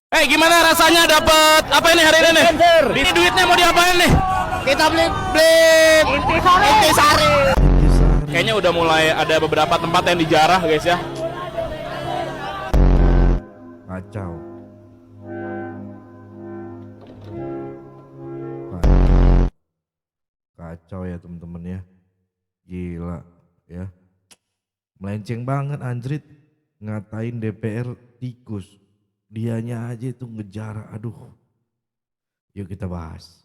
Gimana rasanya dapat apa ini hari ini nih? Ini duitnya mau diapain nih? Kita beli intisari. Kayaknya udah mulai ada beberapa tempat yang dijarah guys ya. Kacau. Kacau ya teman-teman ya. Gila ya. Melenceng banget anjrit. Ngatain DPR tikus. Dianya aja itu ngejar. Aduh. Yuk kita bahas.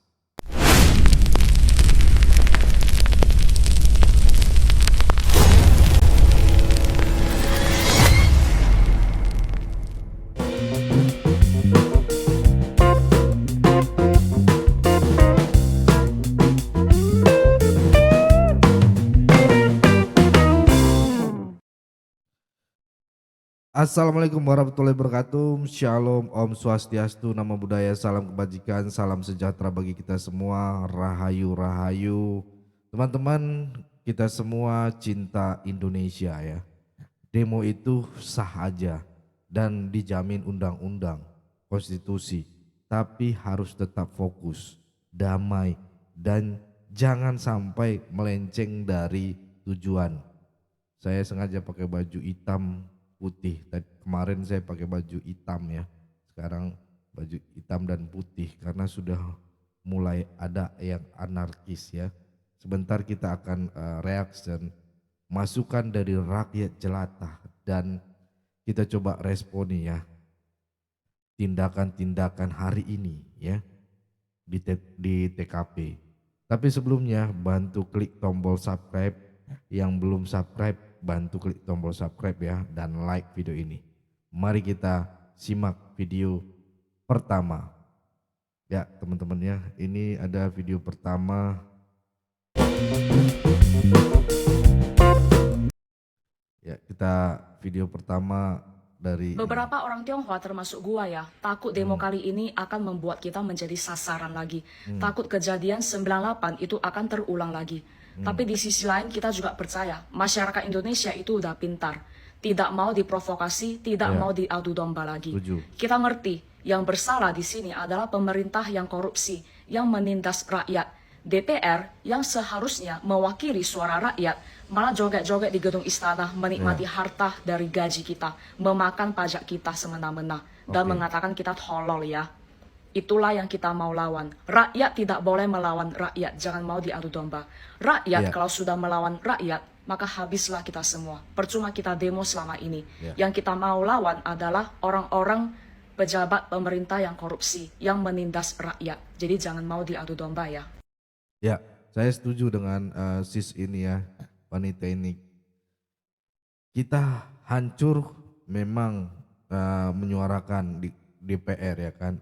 Assalamualaikum warahmatullahi wabarakatuh. Shalom, Om Swastiastu, Namo Buddhaya, salam kebajikan, salam sejahtera bagi kita semua. Rahayu, rahayu. Teman-teman, kita semua cinta Indonesia ya. Demo itu sah aja dan dijamin undang-undang, konstitusi. Tapi harus tetap fokus, damai, dan jangan sampai melenceng dari tujuan. Saya sengaja pakai baju hitam putih. Kemarin saya pakai baju hitam ya, sekarang baju hitam dan putih karena sudah mulai ada yang anarkis ya. Sebentar kita akan reaction masukan dari rakyat jelata dan kita coba responi ya tindakan-tindakan hari ini ya di TKP. Tapi sebelumnya bantu klik tombol subscribe, yang belum subscribe bantu klik tombol subscribe ya dan like video ini. Mari kita simak video pertama. Ya teman-teman ya, ini ada video pertama. Ya kita video pertama dari beberapa orang Tionghoa termasuk gua ya, takut demo kali ini akan membuat kita menjadi sasaran lagi. Takut kejadian 98 itu akan terulang lagi. Tapi di sisi lain kita juga percaya masyarakat Indonesia itu udah pintar. Tidak mau diprovokasi, tidak mau diadu domba lagi. Kita ngerti yang bersalah di sini adalah pemerintah yang korupsi, yang menindas rakyat. DPR yang seharusnya mewakili suara rakyat malah joget-joget di gedung istana, menikmati harta dari gaji kita, memakan pajak kita semena-mena dan mengatakan kita tolol ya. Itulah yang kita mau lawan. Rakyat tidak boleh melawan rakyat, jangan mau diadu domba. Rakyat kalau sudah melawan rakyat, maka habislah kita semua. Percuma kita demo selama ini. Yang kita mau lawan adalah orang-orang pejabat pemerintah yang korupsi, yang menindas rakyat. Jadi jangan mau diadu domba ya. Ya, saya setuju dengan sis ini ya, wanita ini. Kita hancur memang menyuarakan di DPR ya kan.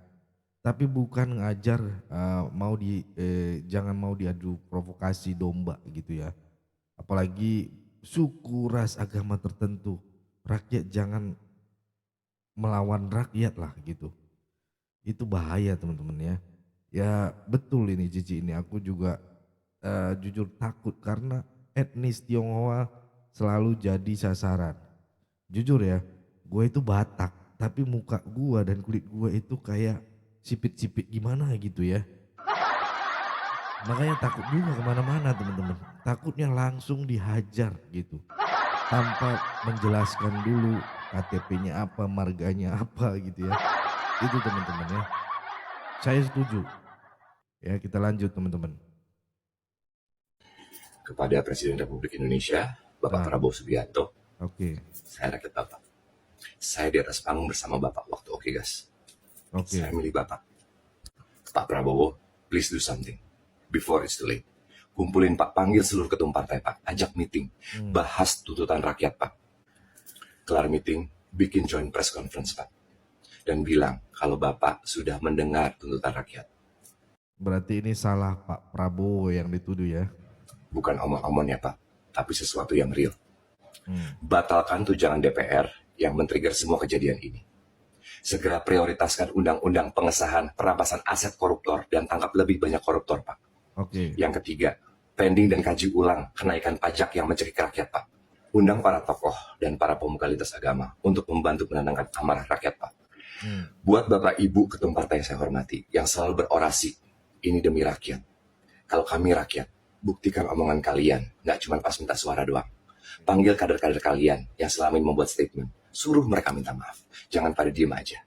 Tapi bukan ngajar jangan mau diadu provokasi domba gitu ya. Apalagi suku, ras, agama tertentu. Rakyat jangan melawan rakyat lah gitu. Itu bahaya teman-teman ya. Ya betul ini Cici ini, aku juga jujur takut karena etnis Tionghoa selalu jadi sasaran. Jujur ya, gue itu Batak tapi muka gue dan kulit gue itu kayak sipit-sipit gimana gitu ya. Makanya takut juga kemana-mana teman-teman. Takutnya langsung dihajar gitu. Tanpa menjelaskan dulu KTP-nya apa, marganya apa gitu ya. Itu teman-teman ya. Saya setuju. Ya kita lanjut teman-teman. Kepada Presiden Republik Indonesia, Bapak Prabowo Subianto. Saya rakyat Bapak. Saya di atas panggung bersama Bapak waktu Oke Gas. Saya milih Bapak. Pak Prabowo, please do something before it's too late. Kumpulin Pak, panggil seluruh ketum partai Pak, ajak meeting, bahas tuntutan rakyat Pak. Kelar meeting, bikin joint press conference Pak. Dan bilang kalau Bapak sudah mendengar tuntutan rakyat. Berarti ini salah Pak Prabowo yang dituduh ya? Bukan omong-omong ya Pak, tapi sesuatu yang real. Batalkan tunjangan DPR yang men-trigger semua kejadian ini. Segera prioritaskan undang-undang pengesahan perampasan aset koruptor dan tangkap lebih banyak koruptor Pak. Yang ketiga, pending dan kaji ulang kenaikan pajak yang mencekik rakyat Pak. Undang para tokoh dan para pemuka lintas agama untuk membantu menenangkan amarah rakyat Pak. Buat Bapak Ibu Ketum Partai yang saya hormati, yang selalu berorasi, ini demi rakyat. Kalau kami rakyat, buktikan omongan kalian, nggak cuma pas minta suara doang. Panggil kader-kader kalian yang selama ini membuat statement. Suruh mereka minta maaf. Jangan pada diem aja.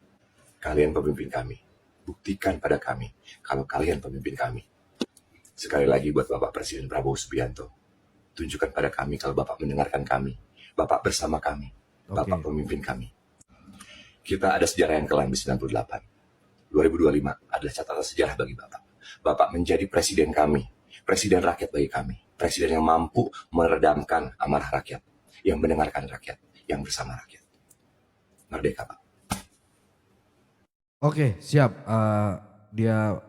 Kalian pemimpin kami. Buktikan pada kami kalau kalian pemimpin kami. Sekali lagi buat Bapak Presiden Prabowo Subianto. Tunjukkan pada kami kalau Bapak mendengarkan kami. Bapak bersama kami. Bapak pemimpin kami. Kita ada sejarah yang kelam di 98. 2025 adalah catatan sejarah bagi Bapak. Bapak menjadi presiden kami. Presiden rakyat bagi kami. Presiden yang mampu meredamkan amarah rakyat. Yang mendengarkan rakyat. Yang bersama rakyat. Merdeka, Pak. Oke, siap. Dia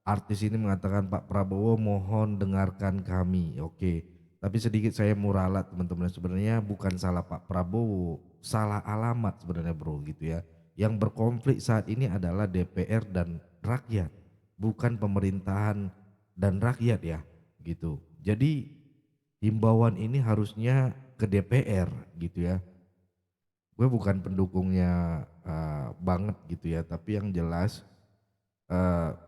artis ini mengatakan Pak Prabowo mohon dengarkan kami. Oke, tapi sedikit saya mau ralat teman-teman. Sebenarnya bukan salah Pak Prabowo, salah alamat sebenarnya bro gitu ya. Yang berkonflik saat ini adalah DPR dan rakyat, bukan pemerintahan dan rakyat ya gitu. Jadi himbauan ini harusnya ke DPR gitu ya. Gue bukan pendukungnya banget gitu ya, tapi yang jelas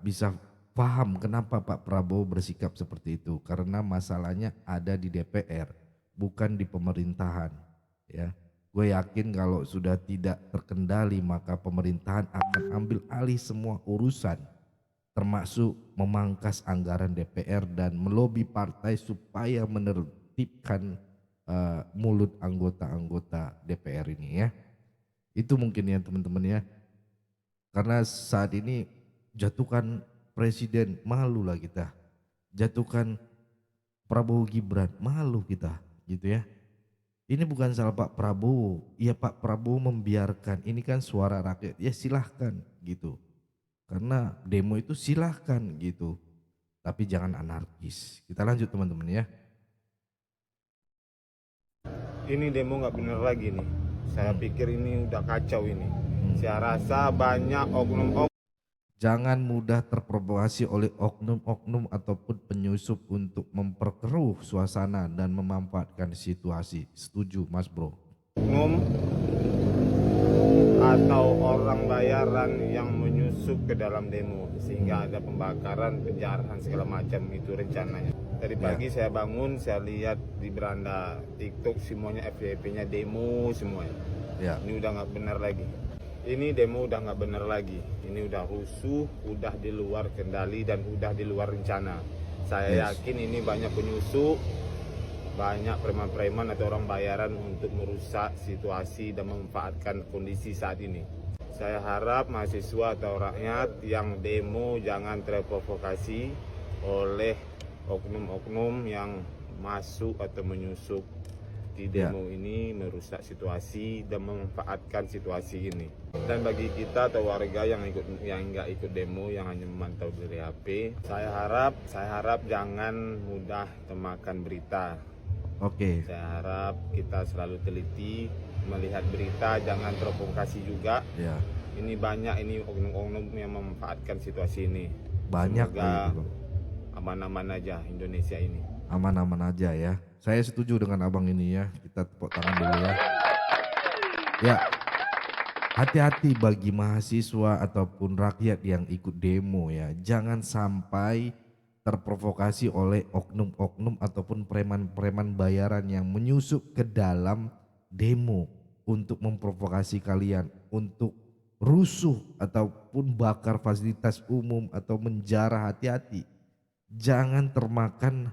bisa paham kenapa Pak Prabowo bersikap seperti itu, karena masalahnya ada di DPR bukan di pemerintahan ya. Gue yakin kalau sudah tidak terkendali maka pemerintahan akan ambil alih semua urusan, termasuk memangkas anggaran DPR dan melobi partai supaya menertibkan mulut anggota-anggota DPR ini ya. Itu mungkin ya teman-teman ya. Karena saat ini jatuhkan presiden malu lah kita. Jatuhkan Prabowo Gibran malu kita gitu ya. Ini bukan salah Pak Prabowo. Ya Pak Prabowo membiarkan, ini kan suara rakyat. Ya silahkan gitu. Karena demo itu silahkan gitu. Tapi jangan anarkis. Kita lanjut teman-teman ya. Ini demo nggak bener lagi nih. Saya pikir ini udah kacau ini. Saya rasa banyak oknum-oknum. Jangan mudah terprovokasi oleh oknum-oknum ataupun penyusup untuk memperkeruh suasana dan memanfaatkan situasi. Setuju Mas Bro? Oknum atau orang bayaran yang menyusup ke dalam demo sehingga ada pembakaran, penjarahan segala macam, itu rencananya. Tadi pagi saya bangun, saya lihat di beranda TikTok semuanya FYP-nya demo semuanya. Ya. Ini udah nggak benar lagi. Ini demo udah nggak benar lagi. Ini udah rusuh, udah di luar kendali dan udah di luar rencana. Saya yakin ini banyak penyusup, banyak preman-preman atau orang bayaran untuk merusak situasi dan memanfaatkan kondisi saat ini. Saya harap mahasiswa atau rakyat yang demo jangan terprovokasi oleh oknum-oknum yang masuk atau menyusup di demo ini, merusak situasi dan memanfaatkan situasi ini. Dan bagi kita atau warga yang nggak ikut demo, yang hanya memantau dari HP, saya harap jangan mudah termakan berita. Oke. Saya harap kita selalu teliti melihat berita, jangan terprovokasi juga. Ya. Ini banyak ini oknum-oknum yang memanfaatkan situasi ini. Banyak. Semoga aman-aman aja Indonesia ini. Aman-aman aja ya. Saya setuju dengan abang ini ya. Kita tepuk tangan dulu ya. Ya. Hati-hati bagi mahasiswa ataupun rakyat yang ikut demo ya. Jangan sampai terprovokasi oleh oknum-oknum ataupun preman-preman bayaran yang menyusup ke dalam demo untuk memprovokasi kalian untuk rusuh ataupun bakar fasilitas umum atau menjarah. Hati-hati. Jangan termakan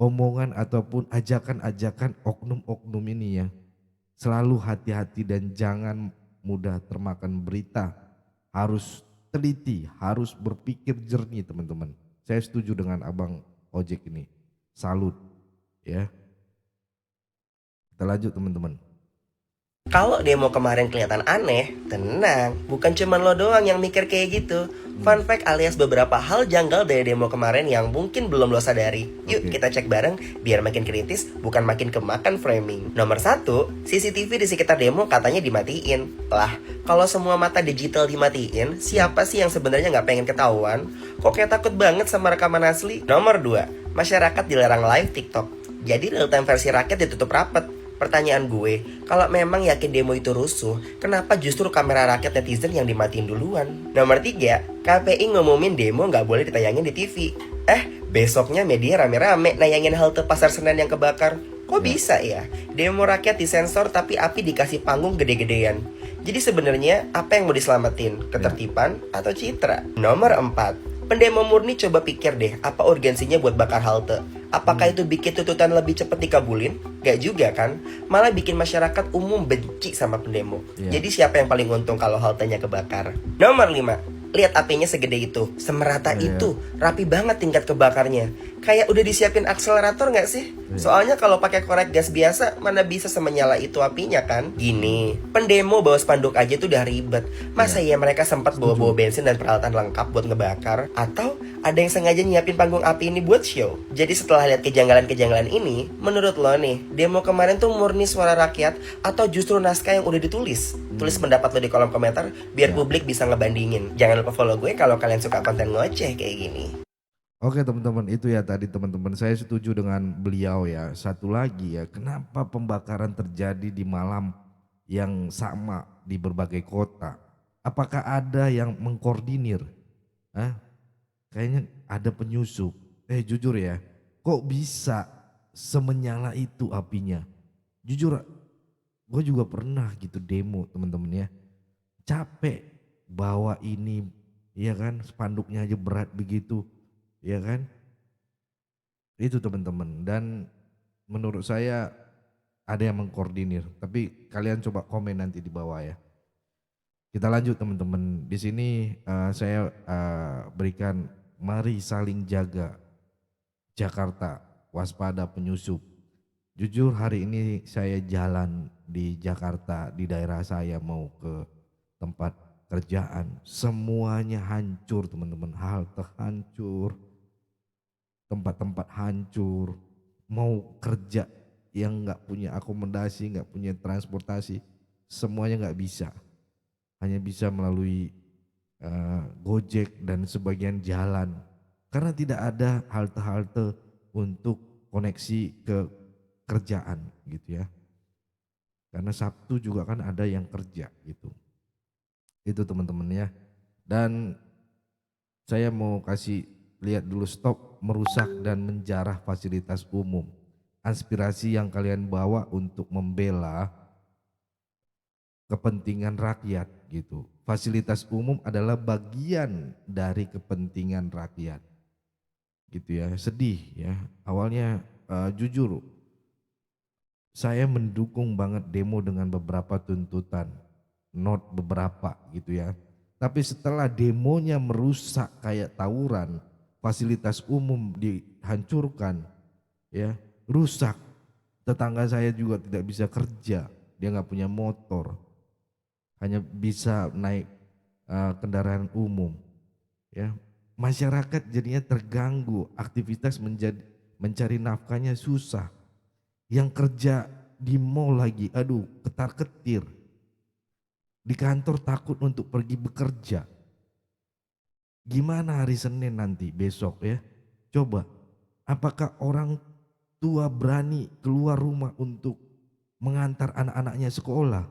omongan ataupun ajakan-ajakan oknum-oknum ini ya. Selalu hati-hati dan jangan mudah termakan berita. Harus teliti, harus berpikir jernih teman-teman. Saya setuju dengan abang ojek ini. Salut ya. Kita lanjut teman-teman. Kalau demo kemarin kelihatan aneh, tenang, bukan cuma lo doang yang mikir kayak gitu. Fun fact alias beberapa hal janggal dari demo kemarin yang mungkin belum lo sadari. Yuk kita cek bareng biar makin kritis, bukan makin kemakan framing. Nomor 1, CCTV di sekitar demo katanya dimatiin. Lah, kalau semua mata digital dimatiin, siapa sih yang sebenarnya nggak pengen ketahuan? Kok kayak takut banget sama rekaman asli? Nomor 2, masyarakat dilarang live TikTok. Jadi real time versi rakyat ditutup rapet. Pertanyaan gue, kalau memang yakin demo itu rusuh, kenapa justru kamera rakyat netizen yang dimatiin duluan? Nomor 3, KPI ngumumin demo nggak boleh ditayangin di TV. Besoknya media rame-rame nayangin halte Pasar Senen yang kebakar. Kok bisa ya? Demo rakyat disensor tapi api dikasih panggung gede-gedean. Jadi sebenarnya apa yang mau diselamatin? Ketertiban atau citra? Nomor 4, pendemo murni coba pikir deh, apa urgensinya buat bakar halte? Apakah itu bikin tuntutan lebih cepat dikabulin? Gak juga kan? Malah bikin masyarakat umum benci sama pendemo. Jadi siapa yang paling untung kalau haltenya kebakar? Nomor 5, lihat apinya segede itu, semerata itu, rapi banget tingkat kebakarnya. Kayak udah disiapin akselerator gak sih? Soalnya kalau pakai korek gas biasa, mana bisa semenyala itu apinya kan? Gini, pendemo bawa spanduk aja tuh udah ribet. Masa ya mereka sempat bawa-bawa bensin dan peralatan lengkap buat ngebakar? Atau ada yang sengaja nyiapin panggung api ini buat show? Jadi setelah lihat kejanggalan-kejanggalan ini, menurut lo nih, demo kemarin tuh murni suara rakyat atau justru naskah yang udah ditulis? Tulis pendapat lo di kolom komentar biar publik bisa ngebandingin. Jangan lupa follow gue kalau kalian suka konten ngoceh kayak gini. Oke teman-teman, itu ya tadi teman-teman, saya setuju dengan beliau ya. Satu lagi ya, kenapa pembakaran terjadi di malam yang sama di berbagai kota? Apakah ada yang mengkoordinir? Kayaknya ada penyusup. Jujur ya, kok bisa semenyala itu apinya? Jujur, gue juga pernah gitu demo teman-teman ya. Capek bawa ini, ya kan, spanduknya aja berat begitu. Ya kan, itu teman-teman. Dan menurut saya ada yang mengkoordinir. Tapi kalian coba komen nanti di bawah ya. Kita lanjut teman-teman. Di sini saya berikan, mari saling jaga Jakarta, waspada penyusup. Jujur hari ini saya jalan di Jakarta, di daerah saya mau ke tempat kerjaan. Semuanya hancur teman-teman, halte hancur. Tempat-tempat hancur, mau kerja yang nggak punya akomodasi, nggak punya transportasi, semuanya nggak bisa, hanya bisa melalui Gojek dan sebagian jalan, karena tidak ada halte-halte untuk koneksi ke kerjaan gitu ya, karena Sabtu juga kan ada yang kerja gitu, itu teman-teman ya. Dan saya mau kasih lihat dulu, stop merusak dan menjarah fasilitas umum. Aspirasi yang kalian bawa untuk membela kepentingan rakyat gitu. Fasilitas umum adalah bagian dari kepentingan rakyat. Gitu ya, sedih ya. Awalnya jujur saya mendukung banget demo dengan beberapa tuntutan, not beberapa gitu ya. Tapi setelah demonya merusak kayak tawuran, fasilitas umum dihancurkan, ya, rusak. Tetangga saya juga tidak bisa kerja, dia nggak punya motor, hanya bisa naik kendaraan umum, ya. Masyarakat jadinya terganggu, aktivitas mencari nafkahnya susah. Yang kerja di mall lagi, aduh, ketar-ketir. Di kantor takut untuk pergi bekerja. Gimana hari Senin nanti besok ya? Coba, apakah orang tua berani keluar rumah untuk mengantar anak-anaknya sekolah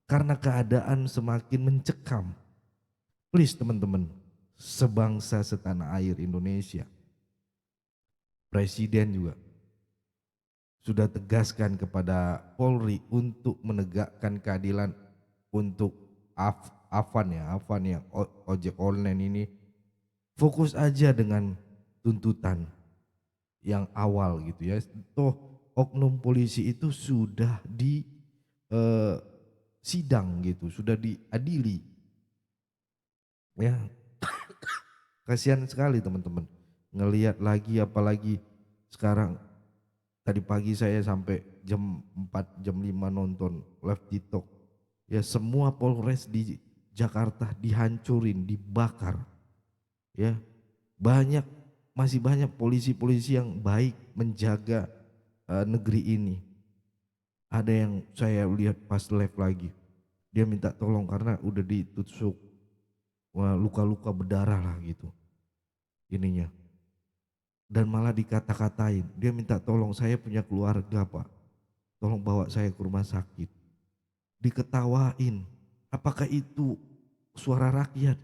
karena keadaan semakin mencekam? Please teman-teman, sebangsa setanah air Indonesia, Presiden juga sudah tegaskan kepada Polri untuk menegakkan keadilan untuk Afan yang ojek online ini. Fokus aja dengan tuntutan yang awal gitu ya. Toh oknum polisi itu sudah di sidang gitu, sudah diadili. Ya, kasihan sekali teman-teman. Ngelihat lagi, apalagi sekarang, tadi pagi saya sampai jam 4, jam 5 nonton live TikTok. Ya, semua Polres di Jakarta dihancurin, dibakar. Ya, masih banyak polisi-polisi yang baik menjaga negeri ini. Ada yang saya lihat pas live lagi, dia minta tolong karena udah ditusuk, luka-luka berdarah lah gitu ininya. Dan malah dikata-katain, dia minta tolong, saya punya keluarga Pak, tolong bawa saya ke rumah sakit. Diketawain, apakah itu suara rakyat?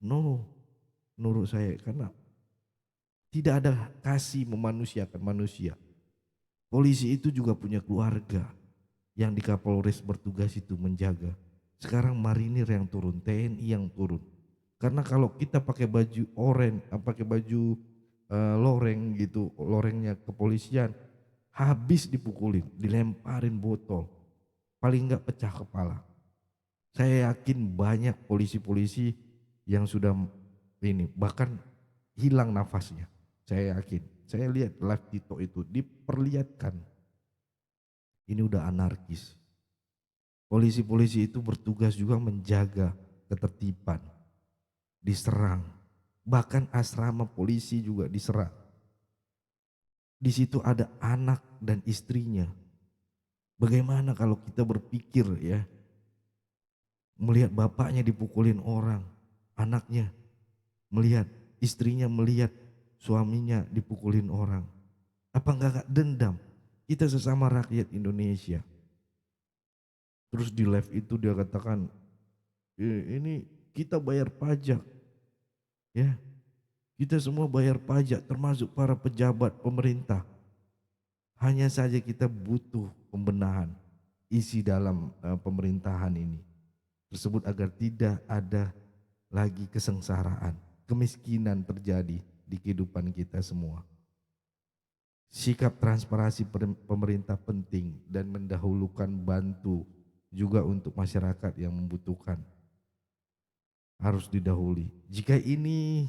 No, menurut saya, karena tidak ada kasih memanusiakan manusia. Polisi itu juga punya keluarga yang di Kapolres bertugas itu menjaga. Sekarang marinir yang turun, TNI yang turun. Karena kalau kita pakai baju oranye, pakai baju loreng gitu, lorengnya kepolisian, habis dipukulin, dilemparin botol, paling enggak pecah kepala. Saya yakin banyak polisi-polisi yang sudah ini bahkan hilang nafasnya. Saya yakin. Saya lihat live Tito itu diperlihatkan. Ini udah anarkis. Polisi-polisi itu bertugas juga menjaga ketertiban. Diserang. Bahkan asrama polisi juga diserang. Di situ ada anak dan istrinya. Bagaimana kalau kita berpikir ya, melihat bapaknya dipukulin orang, anaknya melihat, istrinya melihat suaminya dipukulin orang. Apa enggak dendam? Kita sesama rakyat Indonesia. Terus di live itu dia katakan, ini kita bayar pajak. Ya, kita semua bayar pajak termasuk para pejabat pemerintah. Hanya saja kita butuh pembenahan isi dalam pemerintahan ini tersebut agar tidak ada lagi kesengsaraan, kemiskinan terjadi di kehidupan kita semua. Sikap transparansi pemerintah penting dan mendahulukan bantu juga untuk masyarakat yang membutuhkan harus didahului. Jika ini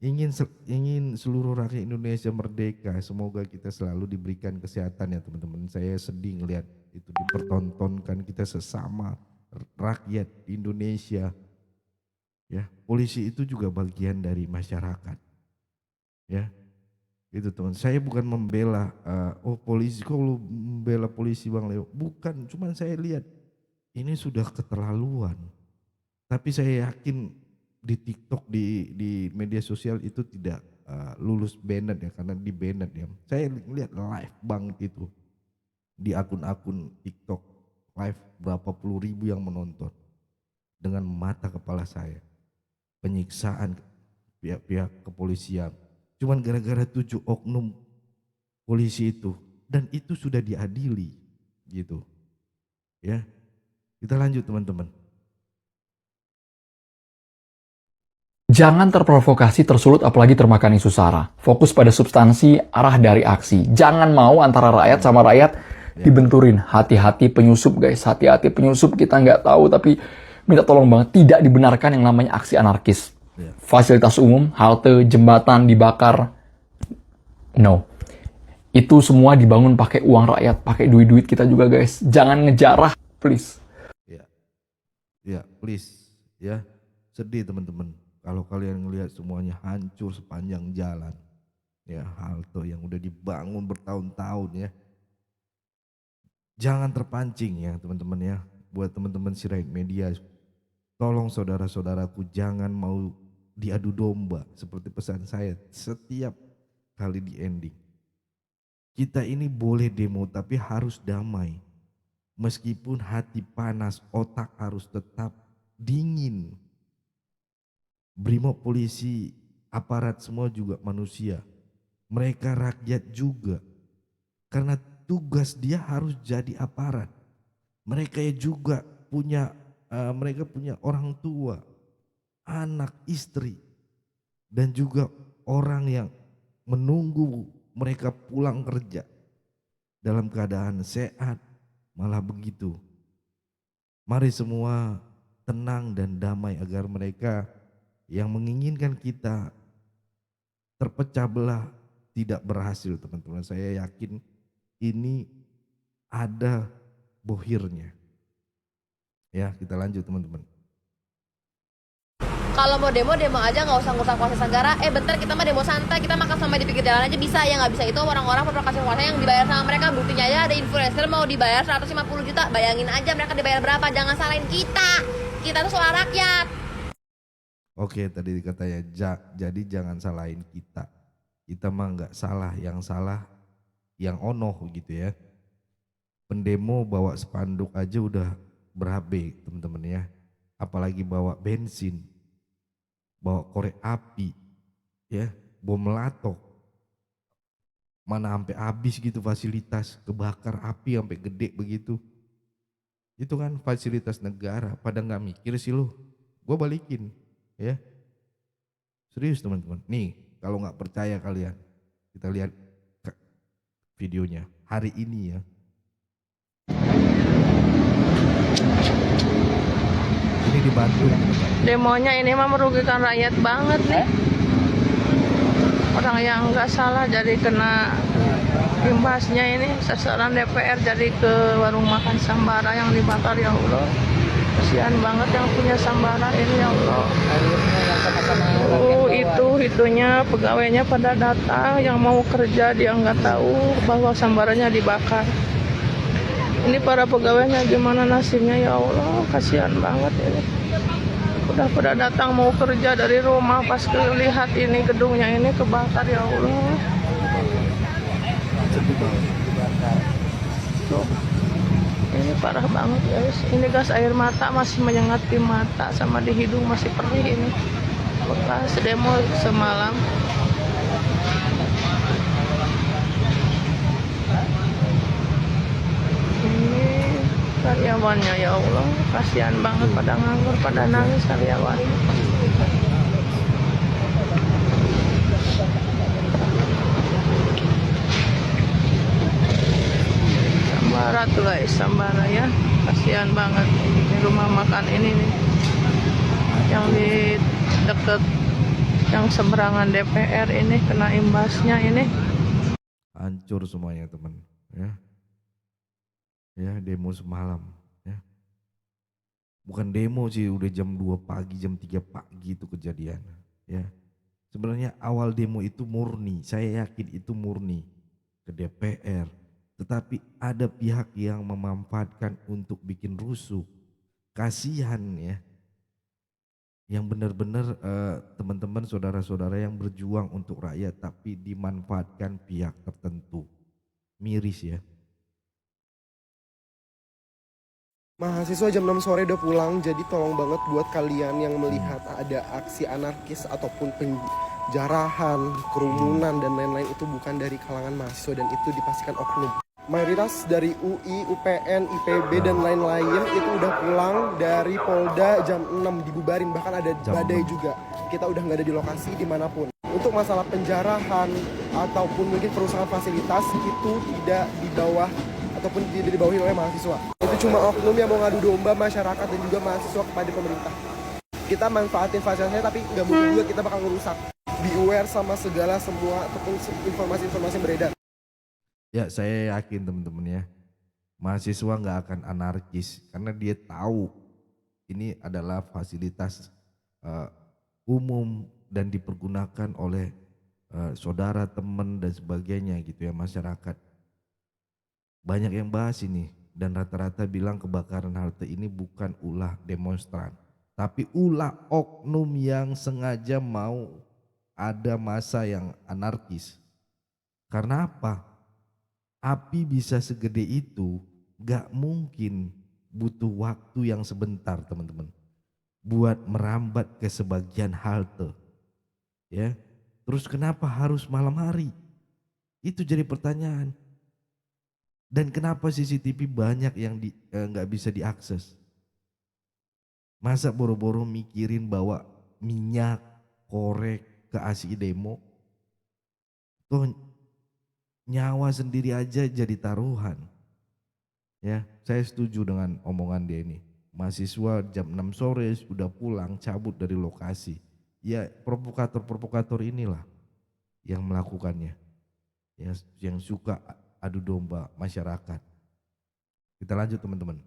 ingin seluruh rakyat Indonesia merdeka, semoga kita selalu diberikan kesehatan ya teman-teman. Saya sedih ngelihat itu dipertontonkan, kita sesama rakyat Indonesia. Ya, polisi itu juga bagian dari masyarakat. Ya, itu teman. Saya bukan membela, polisi, kok lu membela polisi Bang Leo? Bukan, cuman saya lihat ini sudah keterlaluan. Tapi saya yakin di TikTok, di media sosial itu tidak lulus banned ya, karena di banned ya. Saya lihat live banget itu di akun-akun TikTok, live berapa puluh ribu yang menonton dengan mata kepala saya. Penyiksaan pihak-pihak kepolisian cuman gara-gara 7 oknum polisi itu, dan itu sudah diadili gitu ya. Kita lanjut teman-teman. Jangan terprovokasi, tersulut, apalagi termakan isu sara. Fokus pada substansi, arah dari aksi. Jangan mau antara rakyat sama rakyat dibenturin. Hati-hati penyusup guys, hati-hati penyusup. Kita nggak tahu, tapi minta tolong banget. Tidak dibenarkan yang namanya aksi anarkis. Fasilitas umum, halte, jembatan dibakar. No. Itu semua dibangun pakai uang rakyat, pakai duit-duit kita juga guys. Jangan ngejarah, please. Ya, please. Ya, sedih teman-teman. Kalau kalian ngelihat semuanya hancur sepanjang jalan, ya halte yang udah dibangun bertahun-tahun ya, jangan terpancing ya teman-teman ya. Buat teman-teman Sirait Media, tolong saudara-saudaraku jangan mau diadu domba seperti pesan saya setiap kali di ending. Kita ini boleh demo tapi harus damai. Meskipun hati panas, otak harus tetap dingin. Brimob, polisi, aparat semua juga manusia. Mereka rakyat juga. Karena tugas dia harus jadi aparat. Mereka juga punya mereka punya orang tua, anak, istri, dan juga orang yang menunggu mereka pulang kerja dalam keadaan sehat. Malah begitu. Mari semua tenang dan damai agar mereka yang menginginkan kita terpecah belah tidak berhasil teman-teman. Saya yakin ini ada bohirnya. Ya, kita lanjut teman-teman. Kalau mau demo, demo aja, nggak usah ngurus kuasa negara. Bentar, kita mah demo santai, kita makan sampai di pinggir jalan aja bisa. Ya nggak bisa itu orang-orang provokasi kuasa yang dibayar sama mereka. Buktinya aja ada influencer mau dibayar 150 juta. Bayangin aja mereka dibayar berapa. Jangan salahin kita. Kita tuh soal rakyat. Oke, tadi katanya jadi jangan salahin kita. Kita mah nggak salah, yang salah yang onoh gitu ya. Pendemo bawa spanduk aja udah berabe teman-teman ya. Apalagi bawa bensin, bawa korek api, ya, bom meletok. Mana sampai habis gitu fasilitas, kebakar api sampai gede begitu. Itu kan fasilitas negara, pada nggak mikir sih lu. Gue balikin, ya. Serius teman-teman. Nih, kalau nggak percaya kalian, kita lihat videonya hari ini ya. Ini di Bandung. Demonya ini mah merugikan rakyat banget nih. Orang yang nggak salah jadi kena imbasnya ini. Sasaran DPR jadi ke warung makan Sambara yang dibakar, ya Allah. Kasihan banget yang punya Sambara ini, ya Allah. Itunya pegawainya pada datang, yang mau kerja dia nggak tahu bahwa Sambaranya dibakar. Ini para pegawainya gimana nasibnya, ya Allah. Kasihan banget ini. Udah pada datang mau kerja dari rumah, pas lihat ini gedungnya ini kebakar, ya Allah. Tuh. Ini parah banget guys. Ini gas air mata masih menyengat di mata, sama di hidung masih perih ini. Bekas demo semalam. Ini karyawannya, ya Allah. Kasihan banget pada nganggur, pada nangis karyawannya. Sambara tuh guys, Sambara ya. Kasihan banget. Ini rumah makan ini nih. Yang di deket yang seberangan DPR ini kena imbasnya ini. Hancur semuanya teman, ya. Ya, demo semalam, ya. Bukan demo sih, udah jam 2 pagi, jam 3 pagi itu kejadian, ya. Sebenarnya awal demo itu murni, saya yakin itu murni ke DPR. Tetapi ada pihak yang memanfaatkan untuk bikin rusuh. Kasihan ya. Yang benar-benar teman-teman saudara-saudara yang berjuang untuk rakyat tapi dimanfaatkan pihak tertentu. Miris ya. Mahasiswa jam 6 sore udah pulang, jadi tolong banget buat kalian yang melihat ada aksi anarkis ataupun penjarahan, kerumunan dan lain-lain, itu bukan dari kalangan mahasiswa dan itu dipastikan oknum. Mayoritas dari UI, UPN, IPB dan lain-lain itu udah pulang dari Polda jam 6 dibubarin, bahkan ada badai juga. Kita udah nggak ada di lokasi dimanapun. Untuk masalah penjarahan ataupun mungkin perusahaan fasilitas itu tidak di bawah ataupun tidak dibawahi oleh mahasiswa. Itu cuma oknum yang mau ngadu domba masyarakat dan juga mahasiswa kepada pemerintah. Kita manfaatin fasilitasnya tapi nggak mungkin juga kita bakal ngerusak. Be aware sama segala semua ataupun informasi-informasi yang beredar. Ya saya yakin teman-teman ya, mahasiswa nggak akan anarkis karena dia tahu ini adalah fasilitas umum dan dipergunakan oleh saudara, teman dan sebagainya gitu ya, masyarakat. Banyak yang bahas ini dan rata-rata bilang kebakaran halte ini bukan ulah demonstran, tapi ulah oknum yang sengaja mau ada massa yang anarkis. Karena apa? Api bisa segede itu, gak mungkin butuh waktu yang sebentar teman-teman buat merambat ke sebagian halte, ya. Terus kenapa harus malam hari? Itu jadi pertanyaan. Dan kenapa CCTV banyak yang gak bisa diakses? Masa boro-boro mikirin bawa minyak, korek ke aksi demo? Tuh nyawa sendiri aja jadi taruhan. Ya, saya setuju dengan omongan dia ini. Mahasiswa jam 6 sore sudah pulang, cabut dari lokasi. Ya, provokator-provokator inilah yang melakukannya. Ya, yang suka adu domba masyarakat. Kita lanjut teman-teman.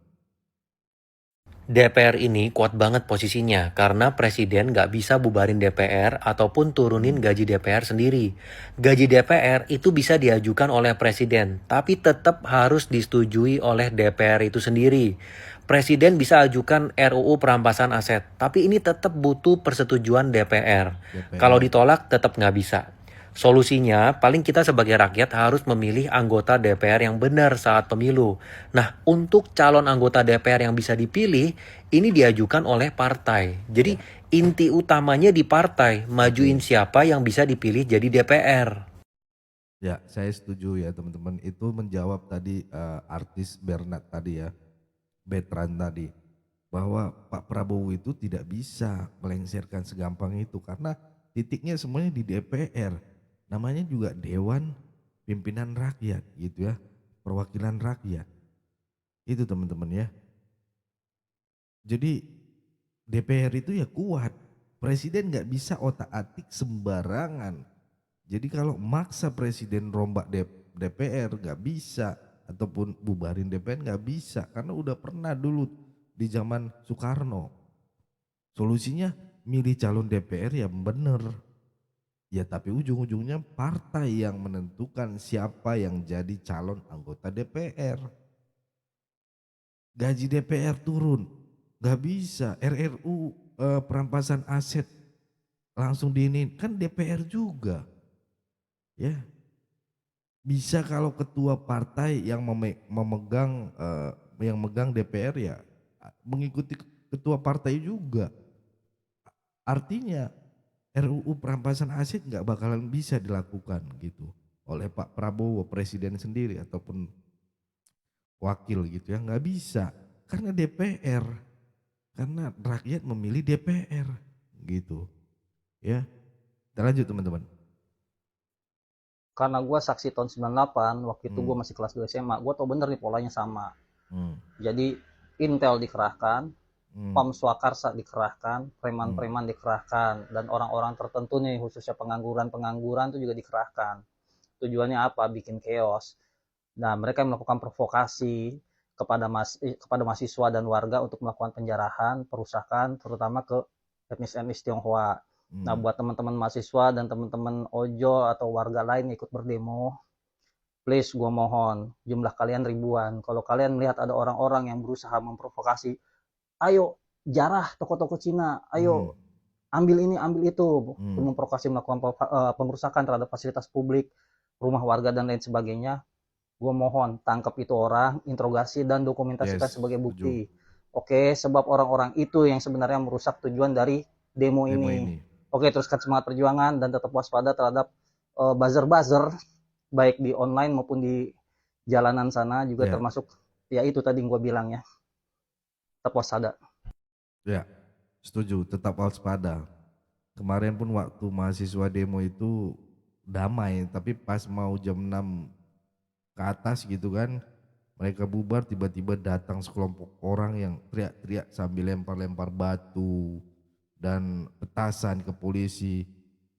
DPR ini kuat banget posisinya karena presiden gak bisa bubarin DPR ataupun turunin gaji DPR sendiri. Gaji DPR itu bisa diajukan oleh presiden, tapi tetap harus disetujui oleh DPR itu sendiri. Presiden bisa ajukan RUU perampasan aset, tapi ini tetap butuh persetujuan DPR. Kalau ditolak tetap gak bisa. Solusinya, paling kita sebagai rakyat harus memilih anggota DPR yang benar saat pemilu. Nah, untuk calon anggota DPR yang bisa dipilih, ini diajukan oleh partai. Jadi, inti utamanya di partai, majuin siapa yang bisa dipilih jadi DPR. Ya, saya setuju ya teman-teman. Itu menjawab tadi artis Bernard tadi ya, Bertrand tadi. Bahwa Pak Prabowo itu tidak bisa melengsarkan segampang itu. Karena titiknya semuanya di DPR. Namanya juga Dewan Pimpinan Rakyat gitu ya. Perwakilan rakyat. Itu teman-teman ya. Jadi DPR itu ya kuat. Presiden gak bisa otak-atik sembarangan. Jadi kalau maksa presiden rombak DPR gak bisa. Ataupun bubarin DPR gak bisa. Karena udah pernah dulu di zaman Soekarno. Solusinya milih calon DPR yang bener. Ya tapi ujung-ujungnya partai yang menentukan siapa yang jadi calon anggota DPR. Gaji DPR turun. Gak bisa. RRU perampasan aset langsung diinin. Kan DPR juga. Ya, bisa kalau ketua partai yang memegang DPR ya mengikuti ketua partai juga. Artinya RUU perampasan aset nggak bakalan bisa dilakukan gitu oleh Pak Prabowo presiden sendiri ataupun wakil gitu ya, nggak bisa karena DPR, karena rakyat memilih DPR gitu ya. Kita lanjut teman-teman. Karena gue saksi tahun 98, waktu itu gue masih kelas 2 SMA, gue tau bener nih polanya sama. Jadi Intel dikerahkan, Pam Swakarsa dikerahkan, preman-preman dikerahkan, dan orang-orang tertentu nih khususnya pengangguran-pengangguran itu juga dikerahkan. Tujuannya apa? Bikin chaos. Nah, mereka melakukan provokasi kepada mahasiswa dan warga untuk melakukan penjarahan, perusakan, terutama ke etnis-etnis Tionghoa. Nah, buat teman-teman mahasiswa dan teman-teman Ojo atau warga lain yang ikut berdemo, please gue mohon, jumlah kalian ribuan. Kalau kalian melihat ada orang-orang yang berusaha memprovokasi, ayo jarah toko-toko Cina, ayo ambil ini, ambil itu, memprovokasi melakukan pengerusakan terhadap fasilitas publik, rumah warga dan lain sebagainya, gue mohon tangkap itu orang, interogasi dan dokumentasikan sebagai bukti. Oke, sebab orang-orang itu yang sebenarnya merusak tujuan dari demo ini. Oke, teruskan semangat perjuangan dan tetap waspada terhadap buzzer-buzzer baik di online maupun di jalanan sana juga termasuk ya itu tadi gue bilang ya. Tetap waspada. Ya, setuju, tetap waspada. Kemarin pun waktu mahasiswa demo itu damai, tapi pas mau jam 6 ke atas gitu kan, mereka bubar, tiba-tiba datang sekelompok orang yang teriak-teriak sambil lempar-lempar batu dan petasan ke polisi,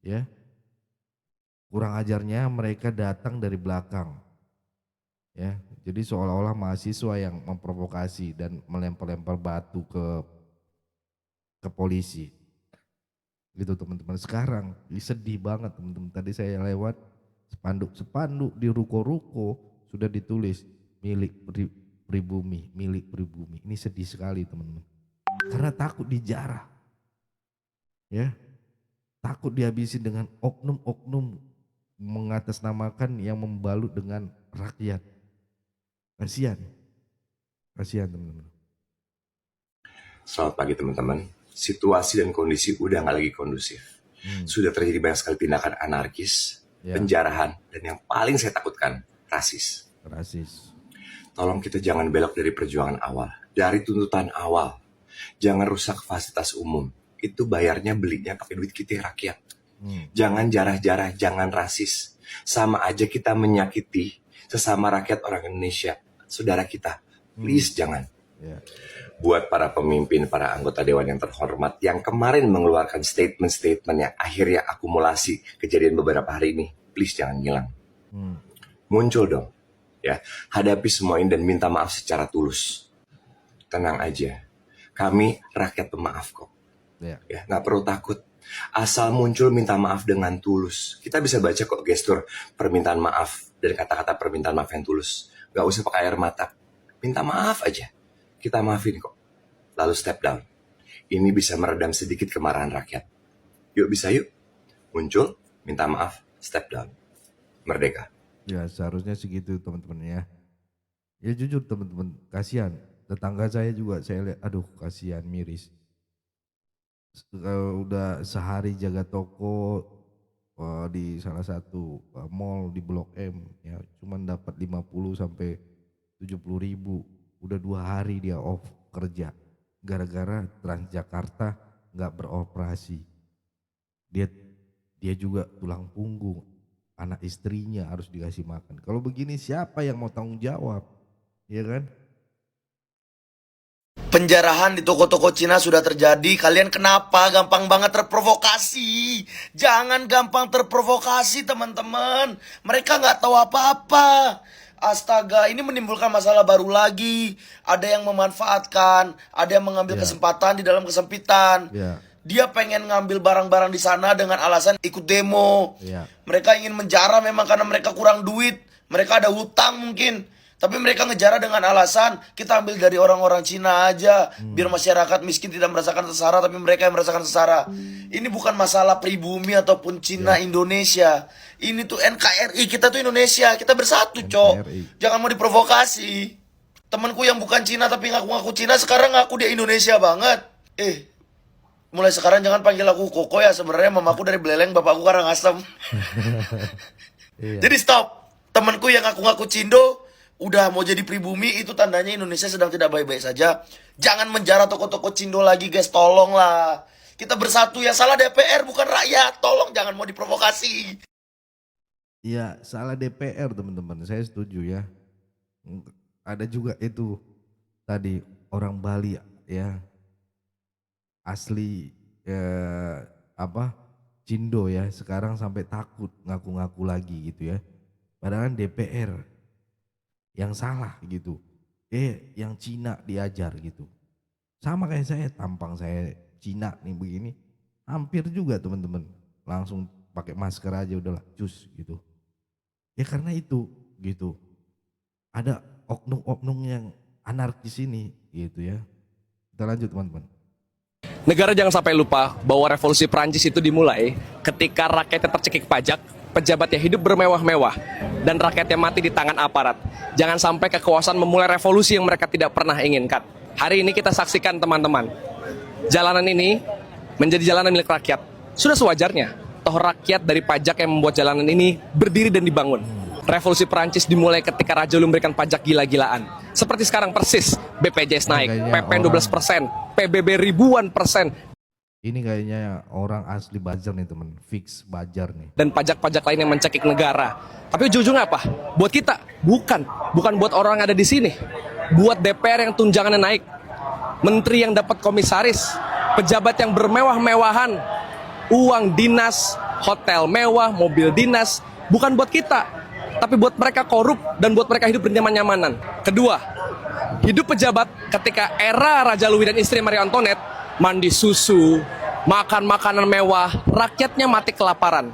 ya. Kurang ajarnya mereka datang dari belakang, ya. Jadi seolah-olah mahasiswa yang memprovokasi dan melempar-lempar batu ke polisi. Gitu teman-teman. Sekarang sedih banget teman-teman. Tadi saya lewat spanduk di ruko-ruko sudah ditulis milik pribumi, milik pribumi. Ini sedih sekali teman-teman. Karena takut dijarah. Ya. Takut dihabisi dengan oknum-oknum mengatasnamakan yang membalut dengan rakyat. Kasihan teman-teman. Selamat pagi teman-teman. Situasi dan kondisi udah nggak lagi kondusif. Sudah terjadi banyak sekali tindakan anarkis, penjarahan, dan yang paling saya takutkan, rasis. Tolong kita jangan belok dari perjuangan awal, dari tuntutan awal. Jangan rusak fasilitas umum. Itu bayarnya belinya pakai duit kita rakyat. Jangan jarah-jarah, jangan rasis. Sama aja kita menyakiti sesama rakyat orang Indonesia, saudara kita. Please jangan. Buat para pemimpin, para anggota dewan yang terhormat yang kemarin mengeluarkan statement-statement yang akhirnya akumulasi kejadian beberapa hari ini, please jangan ngilang. Muncul dong, ya, hadapi semua ini dan minta maaf secara tulus. Tenang aja, kami rakyat pemaaf kok. Ya, nggak perlu takut. Asal muncul minta maaf dengan tulus. Kita bisa baca kok gestur permintaan maaf dan kata-kata permintaan maaf yang tulus. Gak usah pakai air mata. Minta maaf aja. Kita maafin kok. Lalu step down. Ini bisa meredam sedikit kemarahan rakyat. Yuk bisa yuk. Muncul, minta maaf, step down, merdeka. Ya seharusnya segitu teman-teman ya. Ya jujur teman-teman, kasihan. Tetangga saya juga saya lihat, aduh kasihan miris. Udah sehari jaga toko di salah satu mall di Blok M ya, cuman dapat 50 sampai 70 ribu. Udah 2 hari dia off kerja gara-gara Transjakarta nggak beroperasi. Dia juga tulang punggung, anak istrinya harus dikasih makan. Kalau begini siapa yang mau tanggung jawab, ya kan? Penjarahan di toko-toko Cina sudah terjadi. Kalian kenapa gampang banget terprovokasi? Jangan gampang terprovokasi teman-teman. Mereka nggak tahu apa-apa. Astaga, ini menimbulkan masalah baru lagi. Ada yang memanfaatkan, ada yang mengambil kesempatan di dalam kesempitan. Dia pengen ngambil barang-barang di sana dengan alasan ikut demo. Mereka ingin menjara memang karena mereka kurang duit. Mereka ada hutang mungkin. Tapi mereka ngejarah dengan alasan kita ambil dari orang-orang Cina aja. Biar masyarakat miskin tidak merasakan sesara, tapi mereka yang merasakan sesara. Ini bukan masalah pribumi ataupun Cina Indonesia. Ini tuh NKRI, kita tuh Indonesia. Kita bersatu, Cok. Jangan mau diprovokasi. Temanku yang bukan Cina tapi ngaku-ngaku Cina, sekarang ngaku dia Indonesia banget. Mulai sekarang jangan panggil aku Koko ya. Sebenarnya mamaku dari Beleleng, bapakku Karangasem. Jadi stop. Temanku yang ngaku-ngaku Cindo udah mau jadi pribumi, itu tandanya Indonesia sedang tidak baik-baik saja. Jangan menjara toko-toko Cindo lagi guys, tolong lah. Kita bersatu, yang salah DPR bukan rakyat. Tolong jangan mau diprovokasi. Ya salah DPR teman-teman, saya setuju ya. Ada juga itu tadi orang Bali ya, asli Cindo ya, sekarang sampai takut ngaku-ngaku lagi gitu ya. Padahal DPR yang salah gitu, yang Cina diajar gitu. Sama kayak saya, tampang saya Cina nih begini, hampir juga teman-teman. Langsung pakai masker aja udahlah, cus gitu. Ya karena itu gitu. Ada oknum-oknum yang anarkis ini gitu ya. Kita lanjut teman-teman. Negara jangan sampai lupa bahwa revolusi Prancis itu dimulai ketika rakyatnya tercekik pajak, pejabatnya hidup bermewah-mewah, dan rakyatnya mati di tangan aparat. Jangan sampai kekuasaan memulai revolusi yang mereka tidak pernah inginkan. Hari ini kita saksikan teman-teman, jalanan ini menjadi jalanan milik rakyat. Sudah sewajarnya, toh rakyat dari pajak yang membuat jalanan ini berdiri dan dibangun. Revolusi Prancis dimulai ketika Raja Lu memberikan pajak gila-gilaan. Seperti sekarang persis, BPJS naik, PPN 12%, PBB ribuan persen. Ini kayaknya orang asli buzzer nih teman, fix buzzer nih. Dan pajak-pajak lain yang mencekik negara. Tapi ujung-ujungnya apa? Buat kita, bukan buat orang yang ada di sini. Buat DPR yang tunjangannya naik, menteri yang dapat komisaris, pejabat yang bermewah-mewahan, uang dinas, hotel mewah, mobil dinas. Bukan buat kita, tapi buat mereka korup dan buat mereka hidup bernyaman-nyamanan. Kedua, hidup pejabat ketika era Raja Louis dan istri Marie Antoinette mandi susu, makan makanan mewah, rakyatnya mati kelaparan.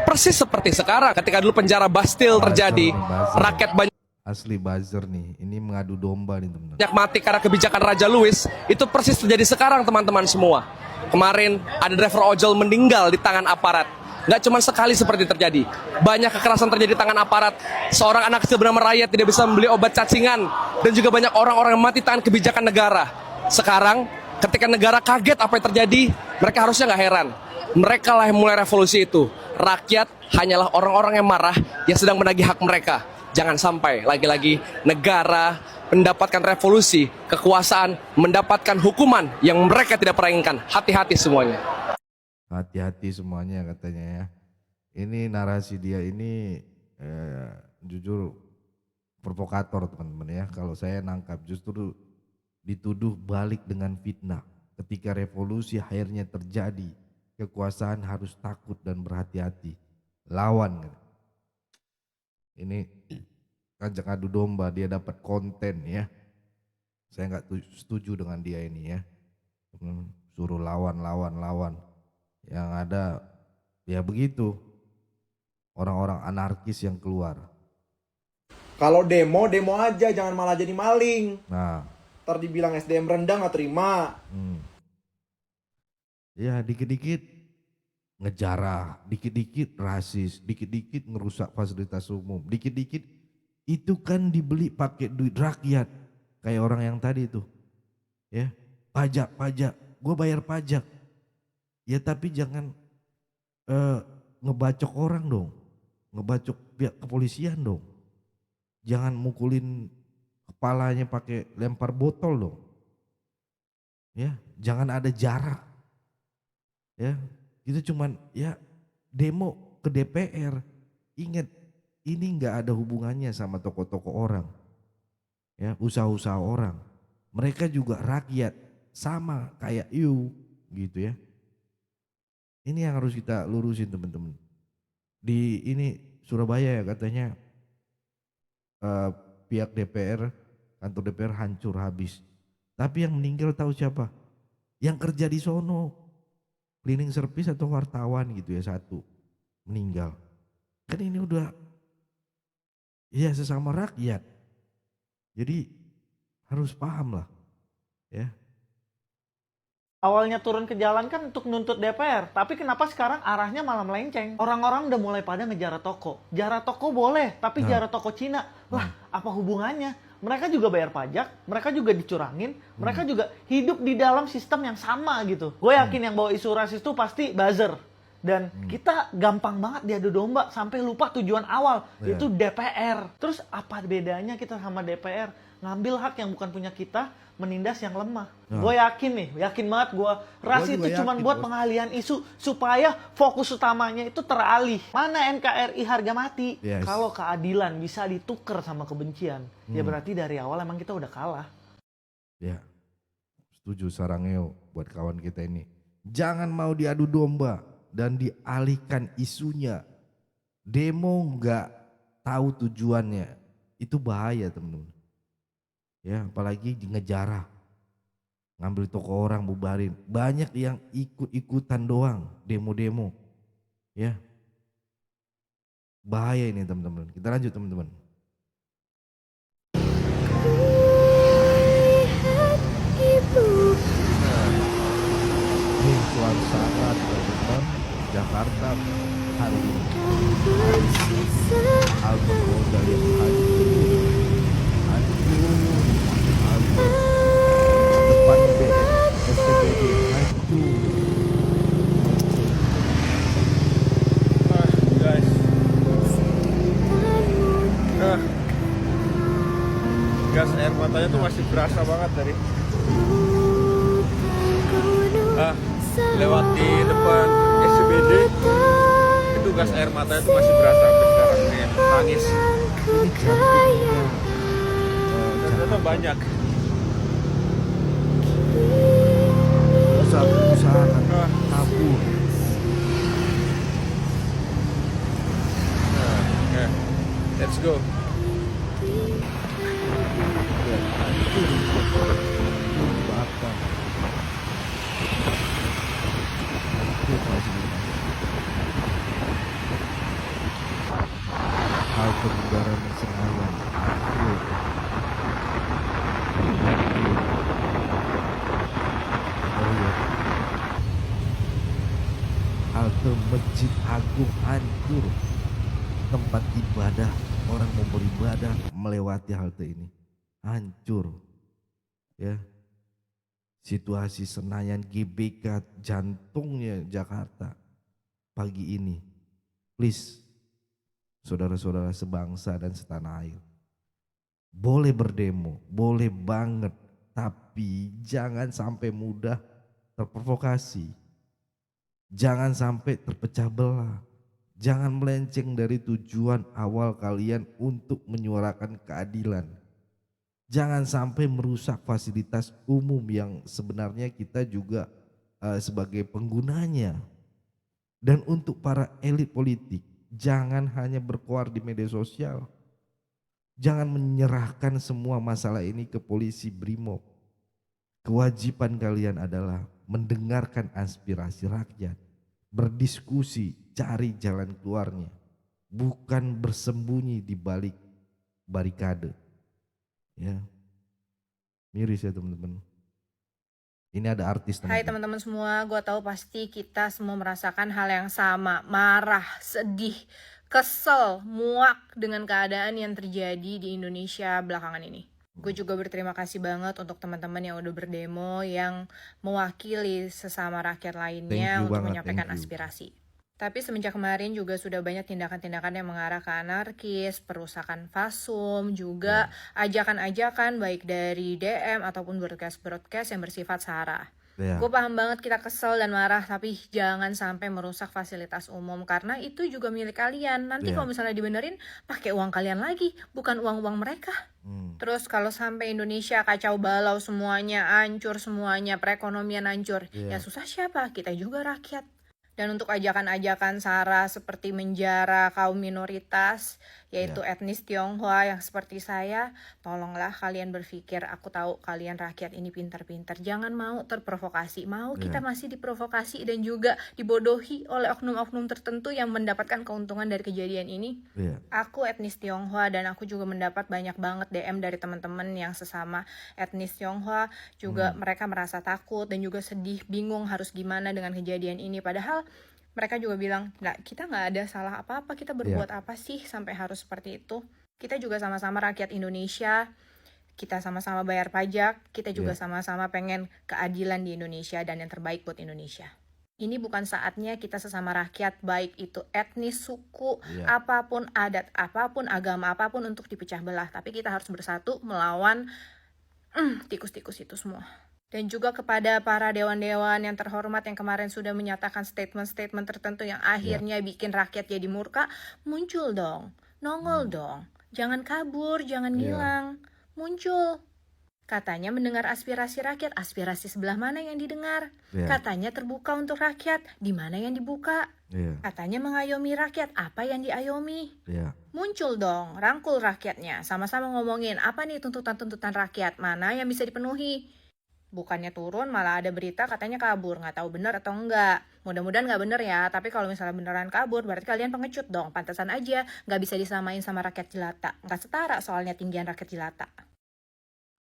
Persis seperti sekarang ketika dulu penjara Bastille terjadi, rakyat banyak asli buzzer nih, ini mengadu domba nih teman-teman. Banyak mati karena kebijakan Raja Louis, itu persis terjadi sekarang teman-teman semua. Kemarin ada driver ojol meninggal di tangan aparat. Nggak cuma sekali seperti terjadi. Banyak kekerasan terjadi di tangan aparat. Seorang anak kecil bernama Rayet tidak bisa membeli obat cacingan. Dan juga banyak orang-orang yang mati tangan kebijakan negara. Sekarang ketika negara kaget apa yang terjadi, mereka harusnya nggak heran. Mereka lah yang mulai revolusi itu. Rakyat hanyalah orang-orang yang marah yang sedang menagih hak mereka. Jangan sampai lagi-lagi negara mendapatkan revolusi, kekuasaan, mendapatkan hukuman yang mereka tidak pernah inginkan. Hati-hati semuanya. Hati-hati semuanya katanya ya. Ini narasi dia ini jujur provokator teman-teman ya. Kalau saya nangkap justru dituduh balik dengan fitnah. Ketika revolusi akhirnya terjadi, kekuasaan harus takut dan berhati-hati. Lawan. Ini ajak adu domba, dia dapat konten ya. Saya nggak setuju dengan dia ini ya. Suruh lawan. Yang ada ya begitu. Orang-orang anarkis yang keluar. Kalau demo aja, jangan malah jadi maling. Nah, ntar dibilang SDM rendah nggak terima. Ya dikit-dikit ngejarah, dikit-dikit rasis, dikit-dikit ngerusak fasilitas umum, dikit-dikit itu kan dibeli pakai duit rakyat. Kayak orang yang tadi itu, ya pajak, gue bayar pajak, ya tapi jangan ngebacok orang dong, ngebacok pihak kepolisian dong, jangan mukulin kepalanya pakai lempar botol dong, ya jangan ada jarak, ya itu cuman ya demo ke DPR. Ingat ini nggak ada hubungannya sama tokoh-tokoh orang, ya usaha-usaha orang, mereka juga rakyat sama kayak you gitu ya. Ini yang harus kita lurusin teman-teman. Di ini Surabaya ya katanya pihak DPR, kantor DPR hancur habis. Tapi yang meninggal tahu siapa? Yang kerja di sono, cleaning service atau wartawan gitu ya, satu meninggal. Kan ini udah ya sesama rakyat. Jadi harus paham lah ya. Awalnya turun ke jalan kan untuk nuntut DPR, tapi kenapa sekarang arahnya malah melenceng? Orang-orang udah mulai pada ngejarah toko. Jarah toko boleh, tapi jarah toko Cina. Lah, apa hubungannya? Mereka juga bayar pajak, mereka juga dicurangin, mereka juga hidup di dalam sistem yang sama gitu. Gue yakin yang bawa isu rasis itu pasti buzzer. Dan kita gampang banget diadu domba sampai lupa tujuan awal, itu DPR. Terus apa bedanya kita sama DPR? Ngambil hak yang bukan punya kita, menindas yang lemah. Gue yakin nih, yakin banget gue, ras itu cuma buat pengalihan isu supaya fokus utamanya itu teralih. Mana NKRI harga mati? Kalau keadilan bisa ditukar sama kebencian, ya berarti dari awal emang kita udah kalah. Ya, setuju Sarangeo buat kawan kita ini. Jangan mau diadu domba dan dialihkan isunya. Demo nggak tahu tujuannya, itu bahaya teman-teman. Ya, apalagi di ngejarah, ngambil toko orang, bubarin. Banyak yang ikut-ikutan doang, demo-demo. Ya, bahaya ini teman-teman. Kita lanjut teman-teman. Ini suasana teman-teman Jakarta hari ini. Album modal yang hancur. Depan STBD hancur. Guys, gas air matanya tuh masih berasa banget tadi. Lewat di depan SCBD itu gas air matanya tuh masih berasa sampai sekarang nih, nangis. Ternyata banyak. Usaha kabur. Let's go. Halte Bundaran Senayan. Halte Masjid Agung hancur. Tempat ibadah, orang mau beribadah melewati halte ini hancur. Ya. Situasi Senayan GBK, jantungnya Jakarta pagi ini. Please, saudara-saudara sebangsa dan setanah air, boleh berdemo, boleh banget, tapi jangan sampai mudah terprovokasi. Jangan sampai terpecah belah. Jangan melenceng dari tujuan awal kalian untuk menyuarakan keadilan. Jangan sampai merusak fasilitas umum yang sebenarnya kita juga sebagai penggunanya. Dan untuk para elit politik, jangan hanya berkoar di media sosial. Jangan menyerahkan semua masalah ini ke polisi BRIMOB. Kewajiban kalian adalah mendengarkan aspirasi rakyat, berdiskusi, cari jalan keluarnya, bukan bersembunyi di balik barikade. Ya, miris ya teman-teman. Ini ada artis Hai teman-teman. teman-teman semua, gue tahu pasti kita semua merasakan hal yang sama, marah, sedih, kesel, muak dengan keadaan yang terjadi di Indonesia belakangan ini. Gue juga berterima kasih banget untuk teman-teman yang udah berdemo, yang mewakili sesama rakyat lainnya untuk menyampaikan aspirasi. Tapi semenjak kemarin juga sudah banyak tindakan-tindakan yang mengarah ke anarkis, perusakan fasum, juga ajakan-ajakan baik dari DM ataupun broadcast-broadcast yang bersifat sara. Gue paham banget kita kesel dan marah, tapi jangan sampai merusak fasilitas umum karena itu juga milik kalian. Nanti kalau misalnya dibenerin, pakai uang kalian lagi, bukan uang-uang mereka. Terus kalau sampai Indonesia kacau balau semuanya, hancur semuanya, perekonomian hancur, ya susah siapa? Kita juga rakyat. Dan untuk ajakan-ajakan sara seperti menjara kaum minoritas, yaitu etnis Tionghoa yang seperti saya, tolonglah kalian berpikir, aku tahu kalian rakyat ini pintar-pintar, jangan mau terprovokasi, mau kita masih diprovokasi dan juga dibodohi oleh oknum-oknum tertentu yang mendapatkan keuntungan dari kejadian ini. Aku etnis Tionghoa dan aku juga mendapat banyak banget DM dari teman-teman yang sesama etnis Tionghoa, juga mereka merasa takut dan juga sedih, bingung harus gimana dengan kejadian ini, padahal mereka juga bilang, kita nggak ada salah apa-apa, kita berbuat apa sih sampai harus seperti itu. Kita juga sama-sama rakyat Indonesia, kita sama-sama bayar pajak, kita juga sama-sama pengen keadilan di Indonesia dan yang terbaik buat Indonesia. Ini bukan saatnya kita sesama rakyat, baik itu etnis, suku, apapun, adat, apapun, agama apapun untuk dipecah belah. Tapi kita harus bersatu melawan tikus-tikus itu semua. Dan juga kepada para dewan-dewan yang terhormat yang kemarin sudah menyatakan statement-statement tertentu yang akhirnya bikin rakyat jadi murka, muncul dong, nongol dong. Jangan kabur, jangan ngilang, muncul. Katanya mendengar aspirasi rakyat, aspirasi sebelah mana yang didengar? Katanya terbuka untuk rakyat, di mana yang dibuka? Katanya mengayomi rakyat, apa yang diayomi? Muncul dong, rangkul rakyatnya, sama-sama ngomongin apa nih tuntutan-tuntutan rakyat, mana yang bisa dipenuhi? Bukannya turun malah ada berita katanya kabur, nggak tahu benar atau enggak. Mudah-mudahan nggak benar ya, tapi kalau misalnya beneran kabur berarti kalian pengecut dong. Pantesan aja nggak bisa disamain sama rakyat jelata, nggak setara soalnya tinggian rakyat jelata.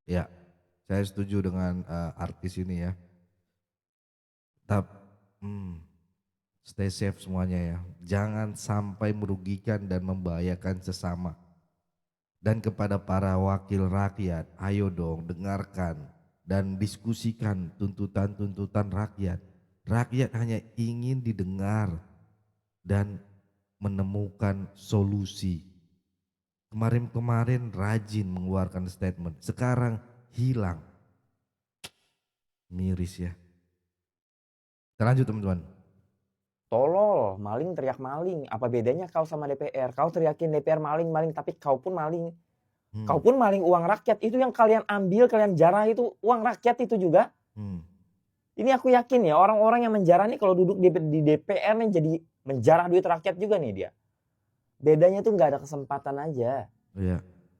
Ya, saya setuju dengan artis ini ya. Stay safe semuanya ya. Jangan sampai merugikan dan membahayakan sesama. Dan kepada para wakil rakyat, ayo dong dengarkan dan diskusikan tuntutan-tuntutan rakyat. Rakyat hanya ingin didengar dan menemukan solusi. Kemarin-kemarin rajin mengeluarkan statement, sekarang hilang. Miris ya. Kita lanjut teman-teman. Tolol, maling teriak maling. Apa bedanya kau sama DPR? Kau teriakin DPR maling-maling, tapi kau pun maling. Kau pun maling uang rakyat. Itu yang kalian ambil, kalian jarah itu uang rakyat itu juga. Ini aku yakin ya, orang-orang yang menjarah nih kalau duduk di DPR nih jadi menjarah duit rakyat juga nih dia. Bedanya tuh nggak ada kesempatan aja.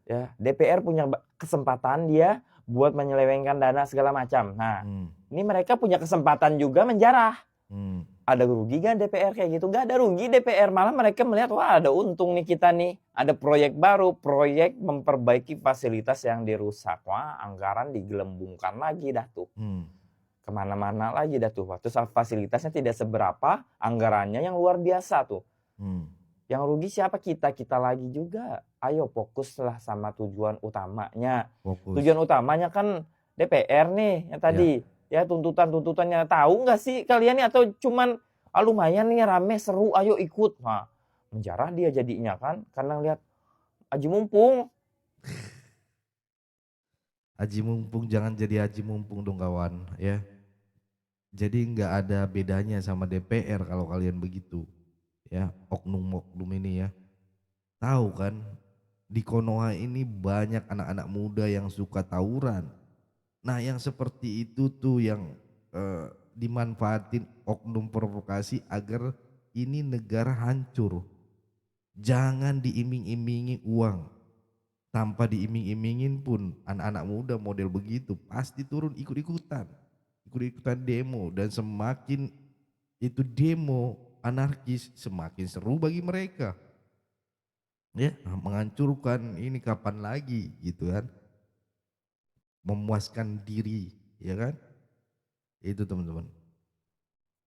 Ya, DPR punya kesempatan dia buat menyelewengkan dana segala macam. Nah, ini mereka punya kesempatan juga menjarah. Ada rugi kan DPR kayak gitu? Gak ada rugi DPR, malah mereka melihat wah ada untung nih kita nih. Ada proyek baru, proyek memperbaiki fasilitas yang dirusak. Wah anggaran digelembungkan lagi dah tuh. Kemana-mana lagi dah tuh. Waktu fasilitasnya tidak seberapa, anggarannya yang luar biasa tuh. Yang rugi siapa? Kita lagi juga. Ayo fokuslah sama tujuan utamanya. Tujuan utamanya kan DPR nih yang tadi. Ya tuntutan-tuntutannya, tahu nggak sih kalian nih atau cuman lumayan nih rame seru ayo ikut. Nah, menjarah dia jadinya kan karena lihat Aji Mumpung. Aji Mumpung jangan jadi Aji Mumpung dong kawan ya. Jadi nggak ada bedanya sama DPR kalau kalian begitu ya, oknum-oknum ini ya. Tahu kan di Konoha ini banyak anak-anak muda yang suka tawuran. Nah yang seperti itu tuh yang dimanfaatin oknum provokasi agar ini negara hancur. Jangan diiming-imingi uang. Tanpa diiming-imingin pun anak-anak muda model begitu pasti turun ikut-ikutan demo, dan semakin itu demo anarkis semakin seru bagi mereka. Ya, menghancurkan ini kapan lagi gitu kan. Memuaskan diri, ya kan? Itu teman-teman.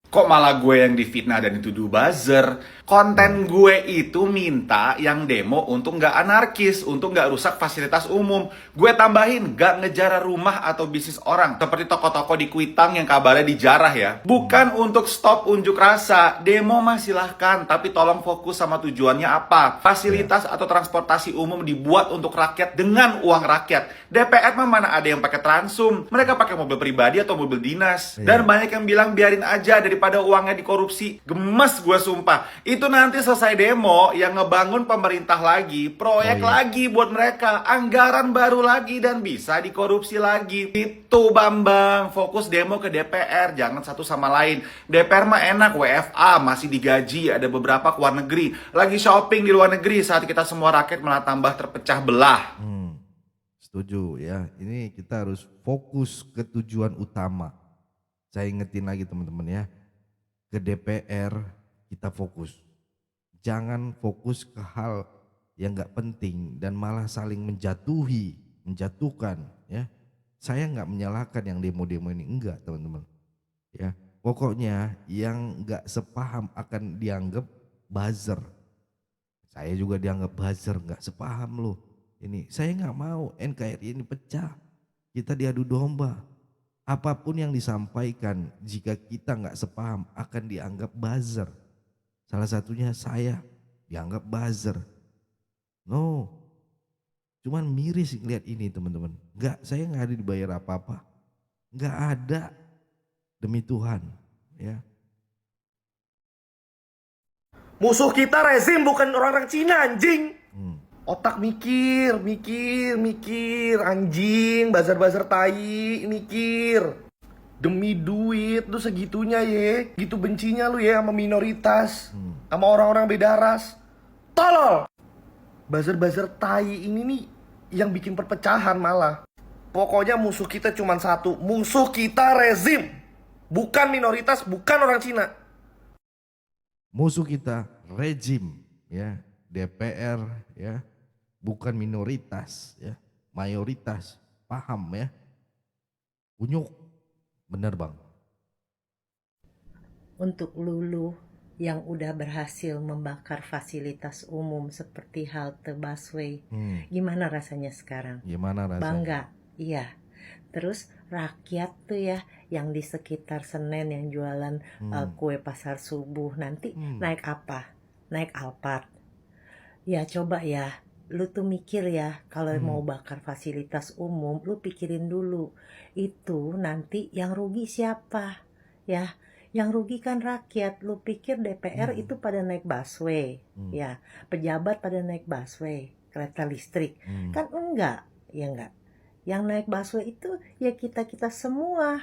Kok malah gue yang difitnah dan dituduh buzzer? Konten gue itu minta yang demo untuk nggak anarkis, untuk nggak rusak fasilitas umum. Gue tambahin nggak ngejarah rumah atau bisnis orang, seperti toko-toko di Kuitang yang kabarnya dijarah ya. Bukan untuk stop unjuk rasa, demo mah silahkan, tapi tolong fokus sama tujuannya apa. Fasilitas atau transportasi umum dibuat untuk rakyat dengan uang rakyat. DPR mah mana ada yang pakai transum, mereka pakai mobil pribadi atau mobil dinas. Dan banyak yang bilang biarin aja daripada uangnya dikorupsi. Gemes gue sumpah. Itu nanti selesai demo yang ngebangun pemerintah lagi, proyek lagi buat mereka, anggaran baru lagi dan bisa dikorupsi lagi. Itu Bambang, fokus demo ke DPR, jangan satu sama lain. DPR mah enak, WFA masih digaji, ada beberapa ke luar negeri, lagi shopping di luar negeri saat kita semua rakyat malah tambah terpecah belah. Setuju ya. Ini kita harus fokus ke tujuan utama. Saya ingetin lagi teman-teman ya. Ke DPR kita fokus. Jangan fokus ke hal yang nggak penting dan malah saling menjatuhkan ya. Saya nggak menyalahkan yang demo-demo ini, enggak teman-teman. Ya, pokoknya yang nggak sepaham akan dianggap buzzer. Saya juga dianggap buzzer, nggak sepaham loh. Ini saya nggak mau NKRI ini pecah. Kita diadu domba. Apapun yang disampaikan jika kita nggak sepaham akan dianggap buzzer. Salah satunya saya dianggap buzzer. No, cuman miris ngeliat ini teman-teman. Saya nggak ada dibayar apa-apa. Nggak ada, demi Tuhan. Ya. Musuh kita rezim bukan orang-orang Cina, anjing. Otak mikir, anjing, bazar-bazar tai, mikir. Demi duit lu segitunya ye, gitu bencinya lu ya sama minoritas, sama orang-orang beda ras. Tolol. Bazar-bazar tai ini nih yang bikin perpecahan malah. Pokoknya musuh kita cuma satu, musuh kita rezim. Bukan minoritas, bukan orang Cina. Musuh kita rejim ya, DPR ya. Bukan minoritas ya, mayoritas, paham ya. Unyuk, bener Bang. Untuk Lulu yang udah berhasil membakar fasilitas umum seperti halte busway, gimana rasanya sekarang? Gimana rasanya? Bangga, iya. Terus rakyat tuh ya yang di sekitar Senen yang jualan kue pasar subuh nanti naik apa? Naik Alphard. Ya coba ya. Lu tuh mikir ya, kalau mau bakar fasilitas umum, lu pikirin dulu. Itu nanti yang rugi siapa? Ya, yang rugi kan rakyat. Lu pikir DPR itu pada naik busway, ya, pejabat pada naik busway, kereta listrik. Kan enggak, ya enggak. Yang naik busway itu ya kita-kita semua.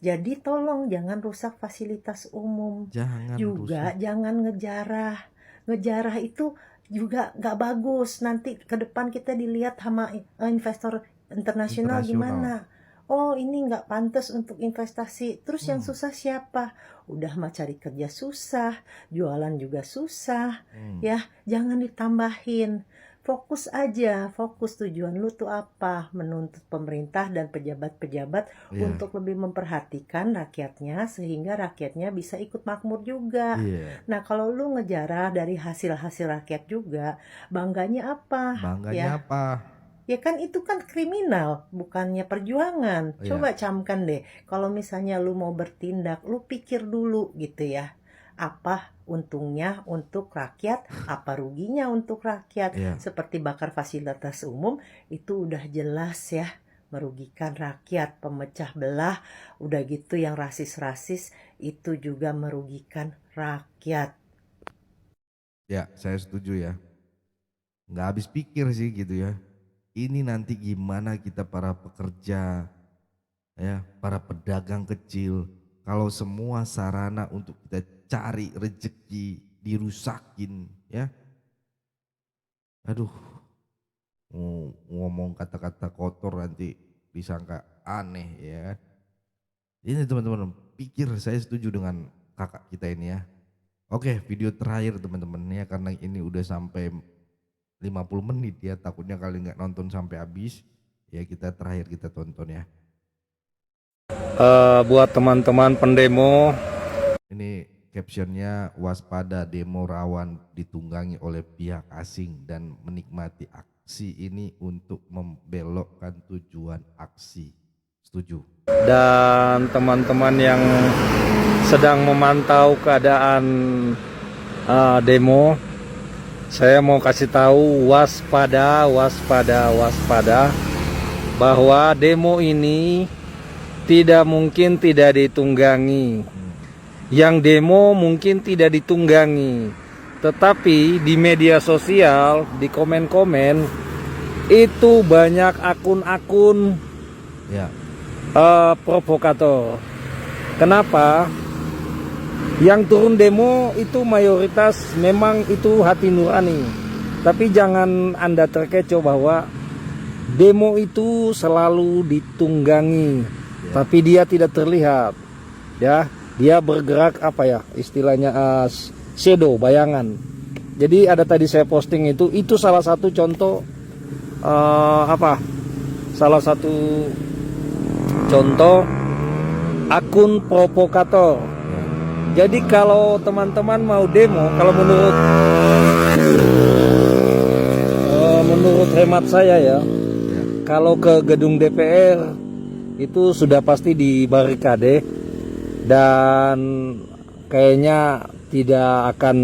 Jadi tolong jangan rusak fasilitas umum. Jangan ngejarah. Ngejarah itu juga gak bagus. Nanti ke depan kita dilihat sama investor internasional gimana. Oh ini gak pantas untuk investasi. Terus yang susah siapa? Udah mah cari kerja susah, jualan juga susah. Ya jangan ditambahin. Fokus aja, fokus tujuan lu tuh apa? Menuntut pemerintah dan pejabat-pejabat untuk lebih memperhatikan rakyatnya sehingga rakyatnya bisa ikut makmur juga. Nah kalau lu ngejarah dari hasil-hasil rakyat juga, bangganya apa? Bangganya apa? Ya kan itu kan kriminal, bukannya perjuangan. Coba camkan deh, kalau misalnya lu mau bertindak, lu pikir dulu gitu ya. Apa untungnya untuk rakyat, apa ruginya untuk rakyat. Seperti bakar fasilitas umum itu udah jelas ya merugikan rakyat, pemecah belah, udah gitu yang rasis-rasis itu juga merugikan rakyat. Ya, saya setuju ya. Nggak habis pikir sih gitu ya. Ini nanti gimana kita para pekerja, ya, para pedagang kecil, kalau semua sarana untuk kita cari rezeki dirusakin ya. Aduh, ngomong kata-kata kotor nanti disangka aneh ya. Ini teman-teman, pikir saya setuju dengan kakak kita ini ya. Oke, video terakhir teman-teman ya, karena ini udah sampai 50 menit ya, takutnya kalian nggak nonton sampai habis. Ya kita terakhir kita tonton ya. buat teman-teman pendemo. Ini captionnya, waspada demo rawan ditunggangi oleh pihak asing dan menikmati aksi ini untuk membelokkan tujuan aksi. Setuju. Dan teman-teman yang sedang memantau keadaan demo, saya mau kasih tahu waspada bahwa demo ini tidak mungkin tidak ditunggangi. Yang demo mungkin tidak ditunggangi, tetapi di media sosial, di komen-komen itu banyak akun-akun provokator. Kenapa? Yang turun demo itu mayoritas memang itu hati nurani, tapi jangan Anda terkecoh bahwa demo itu selalu ditunggangi, tapi dia tidak terlihat, ya. Dia bergerak apa ya istilahnya, shadow, bayangan. Jadi ada tadi saya posting itu salah satu contoh salah satu contoh akun provokator. Jadi kalau teman-teman mau demo, kalau menurut hemat saya ya, kalau ke gedung DPR itu sudah pasti dibarikade. Dan kayaknya tidak akan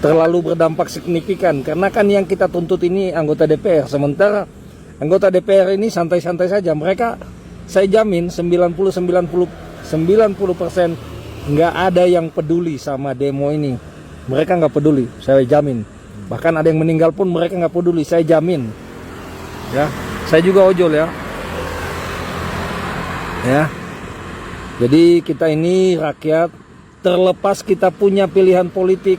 terlalu berdampak signifikan, karena kan yang kita tuntut ini anggota DPR, sementara anggota DPR ini santai-santai saja. Mereka, saya jamin 90% nggak ada yang peduli sama demo ini. Mereka nggak peduli, saya jamin. Bahkan ada yang meninggal pun mereka nggak peduli, saya jamin. Ya, saya juga ojol ya. Jadi kita ini rakyat, terlepas kita punya pilihan politik,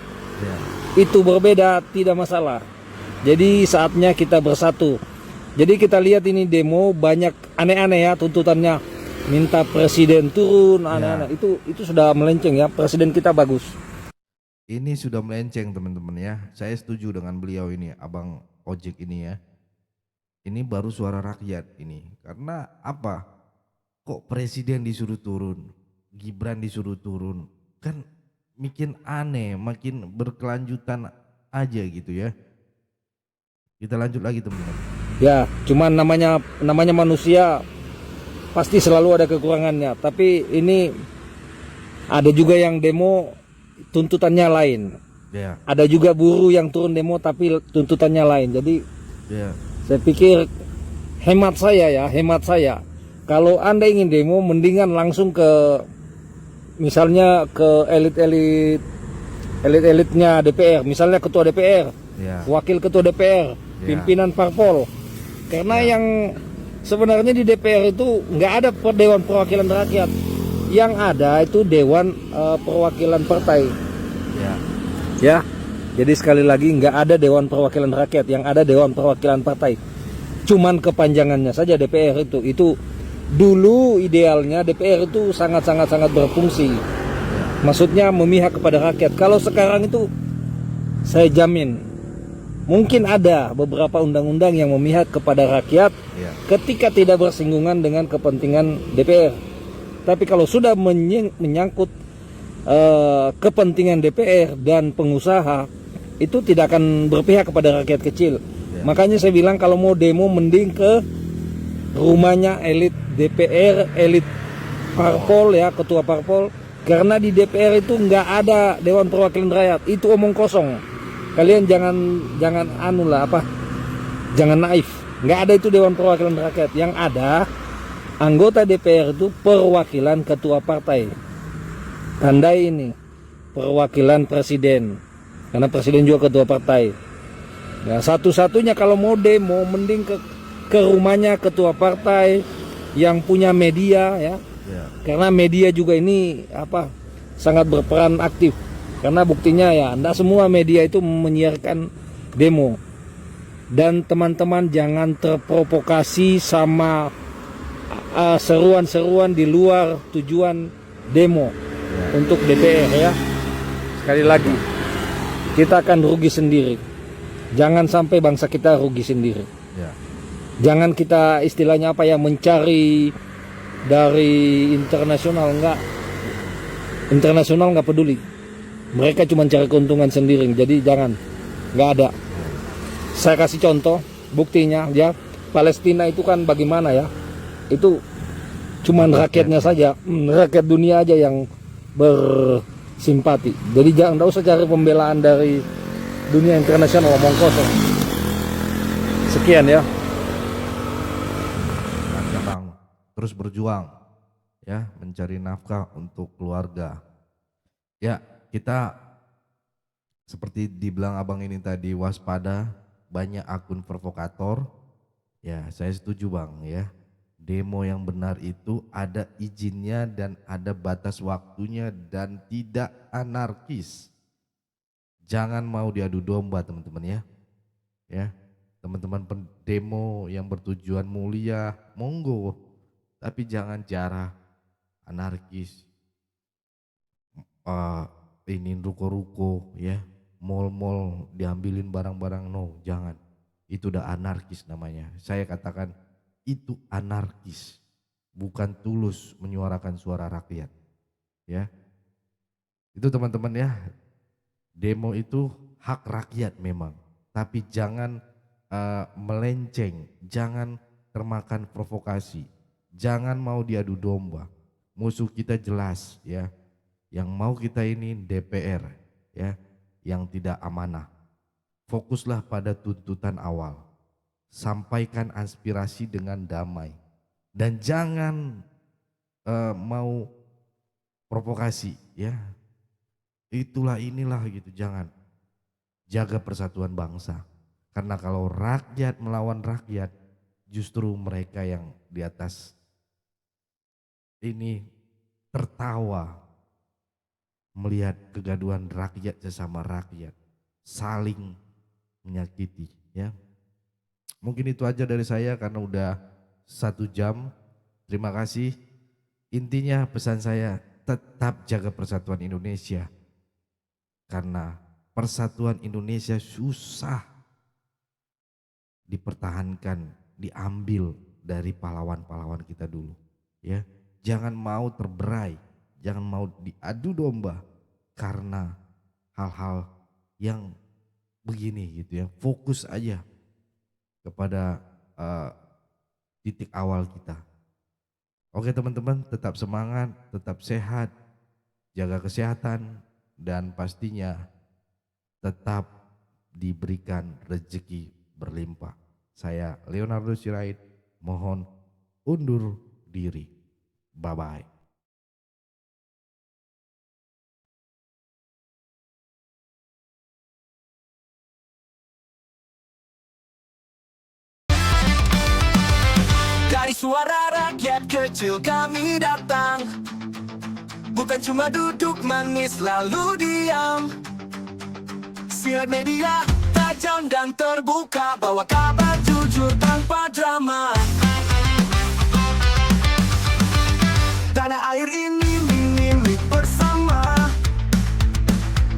itu berbeda, tidak masalah. Jadi saatnya kita bersatu. Jadi kita lihat ini demo banyak aneh-aneh ya tuntutannya, minta presiden turun, aneh-aneh. Itu sudah melenceng ya, presiden kita bagus. Ini sudah melenceng teman-teman ya. Saya setuju dengan beliau ini, Abang Ojek ini ya. Ini baru suara rakyat ini. Karena apa? Kok presiden disuruh turun, Gibran disuruh turun, kan makin aneh, makin berkelanjutan aja gitu ya. Kita lanjut lagi teman-teman. Ya, cuman namanya manusia pasti selalu ada kekurangannya. Tapi ini ada juga yang demo tuntutannya lain. Ada juga buruh yang turun demo tapi tuntutannya lain. Jadi saya pikir hemat saya. Kalau Anda ingin demo, mendingan langsung ke misalnya ke elit-elitnya DPR, misalnya ketua DPR, wakil ketua DPR, pimpinan parpol. Karena yang sebenarnya di DPR itu nggak ada Dewan Perwakilan Rakyat, yang ada itu Dewan Perwakilan Partai. Ya, jadi sekali lagi nggak ada Dewan Perwakilan Rakyat, yang ada Dewan Perwakilan Partai. Cuman kepanjangannya saja DPR itu. Dulu idealnya DPR itu sangat berfungsi, maksudnya memihak kepada rakyat. Kalau sekarang itu saya jamin mungkin ada beberapa undang-undang yang memihak kepada rakyat ketika tidak bersinggungan dengan kepentingan DPR. Tapi kalau sudah menyangkut kepentingan DPR dan pengusaha, itu tidak akan berpihak kepada rakyat kecil. Makanya saya bilang kalau mau demo mending ke rumahnya elit DPR, elit parpol ya, ketua parpol. Karena di DPR itu nggak ada Dewan Perwakilan Rakyat, itu omong kosong. Kalian jangan jangan naif. Nggak ada itu Dewan Perwakilan Rakyat. Yang ada anggota DPR itu perwakilan ketua partai. Tandai ini perwakilan presiden, karena presiden juga ketua partai. Ya, satu-satunya kalau mau demo mending ke rumahnya ketua partai yang punya media ya. Karena media juga ini sangat berperan aktif. Karena buktinya ya, enggak semua media itu menyiarkan demo. Dan teman-teman jangan terprovokasi sama seruan-seruan di luar tujuan demo untuk DPR ya. Sekali lagi, kita akan rugi sendiri. Jangan sampai bangsa kita rugi sendiri. Jangan kita istilahnya mencari dari internasional nggak peduli. Mereka cuma cari keuntungan sendiri, jadi jangan, nggak ada. Saya kasih contoh, buktinya ya, Palestina itu kan bagaimana ya, itu cuman rakyatnya saja, rakyat dunia aja yang bersimpati. Jadi jangan, usah cari pembelaan dari dunia internasional, omong kosong. Sekian ya. Bang, terus berjuang ya, mencari nafkah untuk keluarga. Ya, kita seperti dibilang abang ini tadi, waspada, banyak akun provokator. Ya, saya setuju bang ya. Demo yang benar itu ada izinnya dan ada batas waktunya dan tidak anarkis. Jangan mau diadu domba teman-teman ya. Ya, teman-teman demo yang bertujuan mulia, monggo. Tapi jangan cara anarkis. Ini ruko-ruko ya, mall-mall diambilin barang-barang, no, jangan. Itu udah anarkis namanya. Saya katakan itu anarkis, bukan tulus menyuarakan suara rakyat. Ya, itu teman-teman ya, demo itu hak rakyat memang, tapi jangan melenceng, jangan termakan provokasi, jangan mau diadu domba. Musuh kita jelas ya, yang mau kita ini DPR ya, yang tidak amanah. Fokuslah pada tuntutan awal. Sampaikan aspirasi dengan damai. Dan jangan mau provokasi ya. Itulah inilah gitu, jangan. Jaga persatuan bangsa. Karena kalau rakyat melawan rakyat, justru mereka yang di atas ini tertawa melihat kegaduhan rakyat sesama rakyat, saling menyakiti ya. Mungkin itu aja dari saya karena udah 1 jam. Terima kasih. Intinya pesan saya, tetap jaga persatuan Indonesia. Karena persatuan Indonesia susah dipertahankan, diambil dari pahlawan-pahlawan kita dulu ya. Jangan mau terberai, jangan mau diadu domba karena hal-hal yang begini gitu ya. Fokus aja kepada titik awal kita. Oke teman-teman, tetap semangat, tetap sehat, jaga kesehatan, dan pastinya tetap diberikan rezeki berlimpah. Saya Leonardo Sirait mohon undur diri. Bye-bye. Dari suara rakyat kecil kami datang, bukan cuma duduk manis lalu diam. Siar media tajam dan terbuka, bawa kabar jujur tanpa drama. Tanah air ini milik bersama,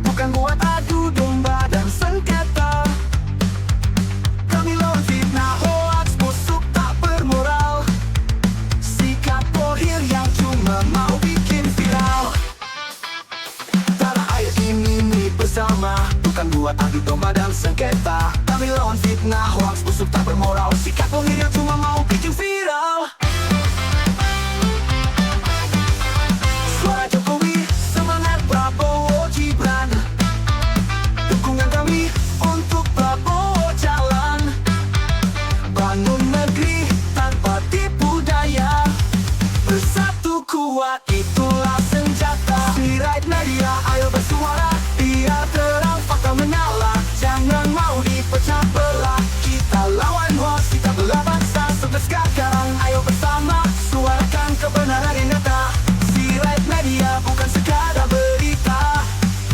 bukan buat adu domba dan sengketa. Kami lawan fitnah, hoax, busuk, tak bermoral. Sikap bohir yang cuma mau bikin viral. Tanah air ini milik bersama, bukan buat adu domba dan sengketa. Kami lawan fitnah, hoax, busuk, tak bermoral. Sikap bohir yang cuma mau bikin viral. Suara Jokowi, semangat Prabowo Gibran. Dukungan kami untuk Prabowo jalan. Bangun negeri tanpa tipu daya. Bersatu kuat, itulah senjata. Sirait media, ayo bersuara. Biar terang fakta menyala. Jangan mau dipecah belah. Kita lawan hoax, kita belah bangsa. Sekarang ayo bersama, suarakan kebenaran yang nyata. Sirait media bukan sekadar berita,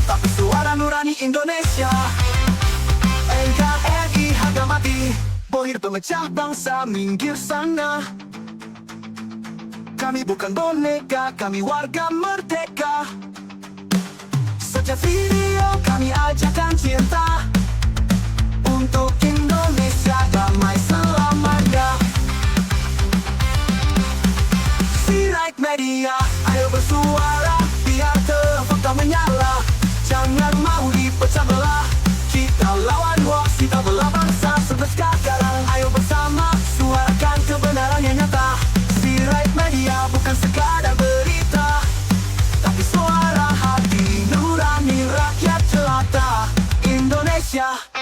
tapi suara nurani Indonesia. NKRI harga mati, bohir pemecah bangsa minggir sana. Kami bukan boneka, kami warga merdeka. Setiap video kami ajarkan cinta untuk Indonesia damai selamanya. Media, ayo bersuara biar fakta menyala. Jangan mau dipecah belah. Kita lawan hoax, kita belah bangsa sekarang. Ayo bersama suarakan kebenaran yang nyata. Sirait Media bukan sekadar berita, tapi suara hati nurani rakyat jelata Indonesia.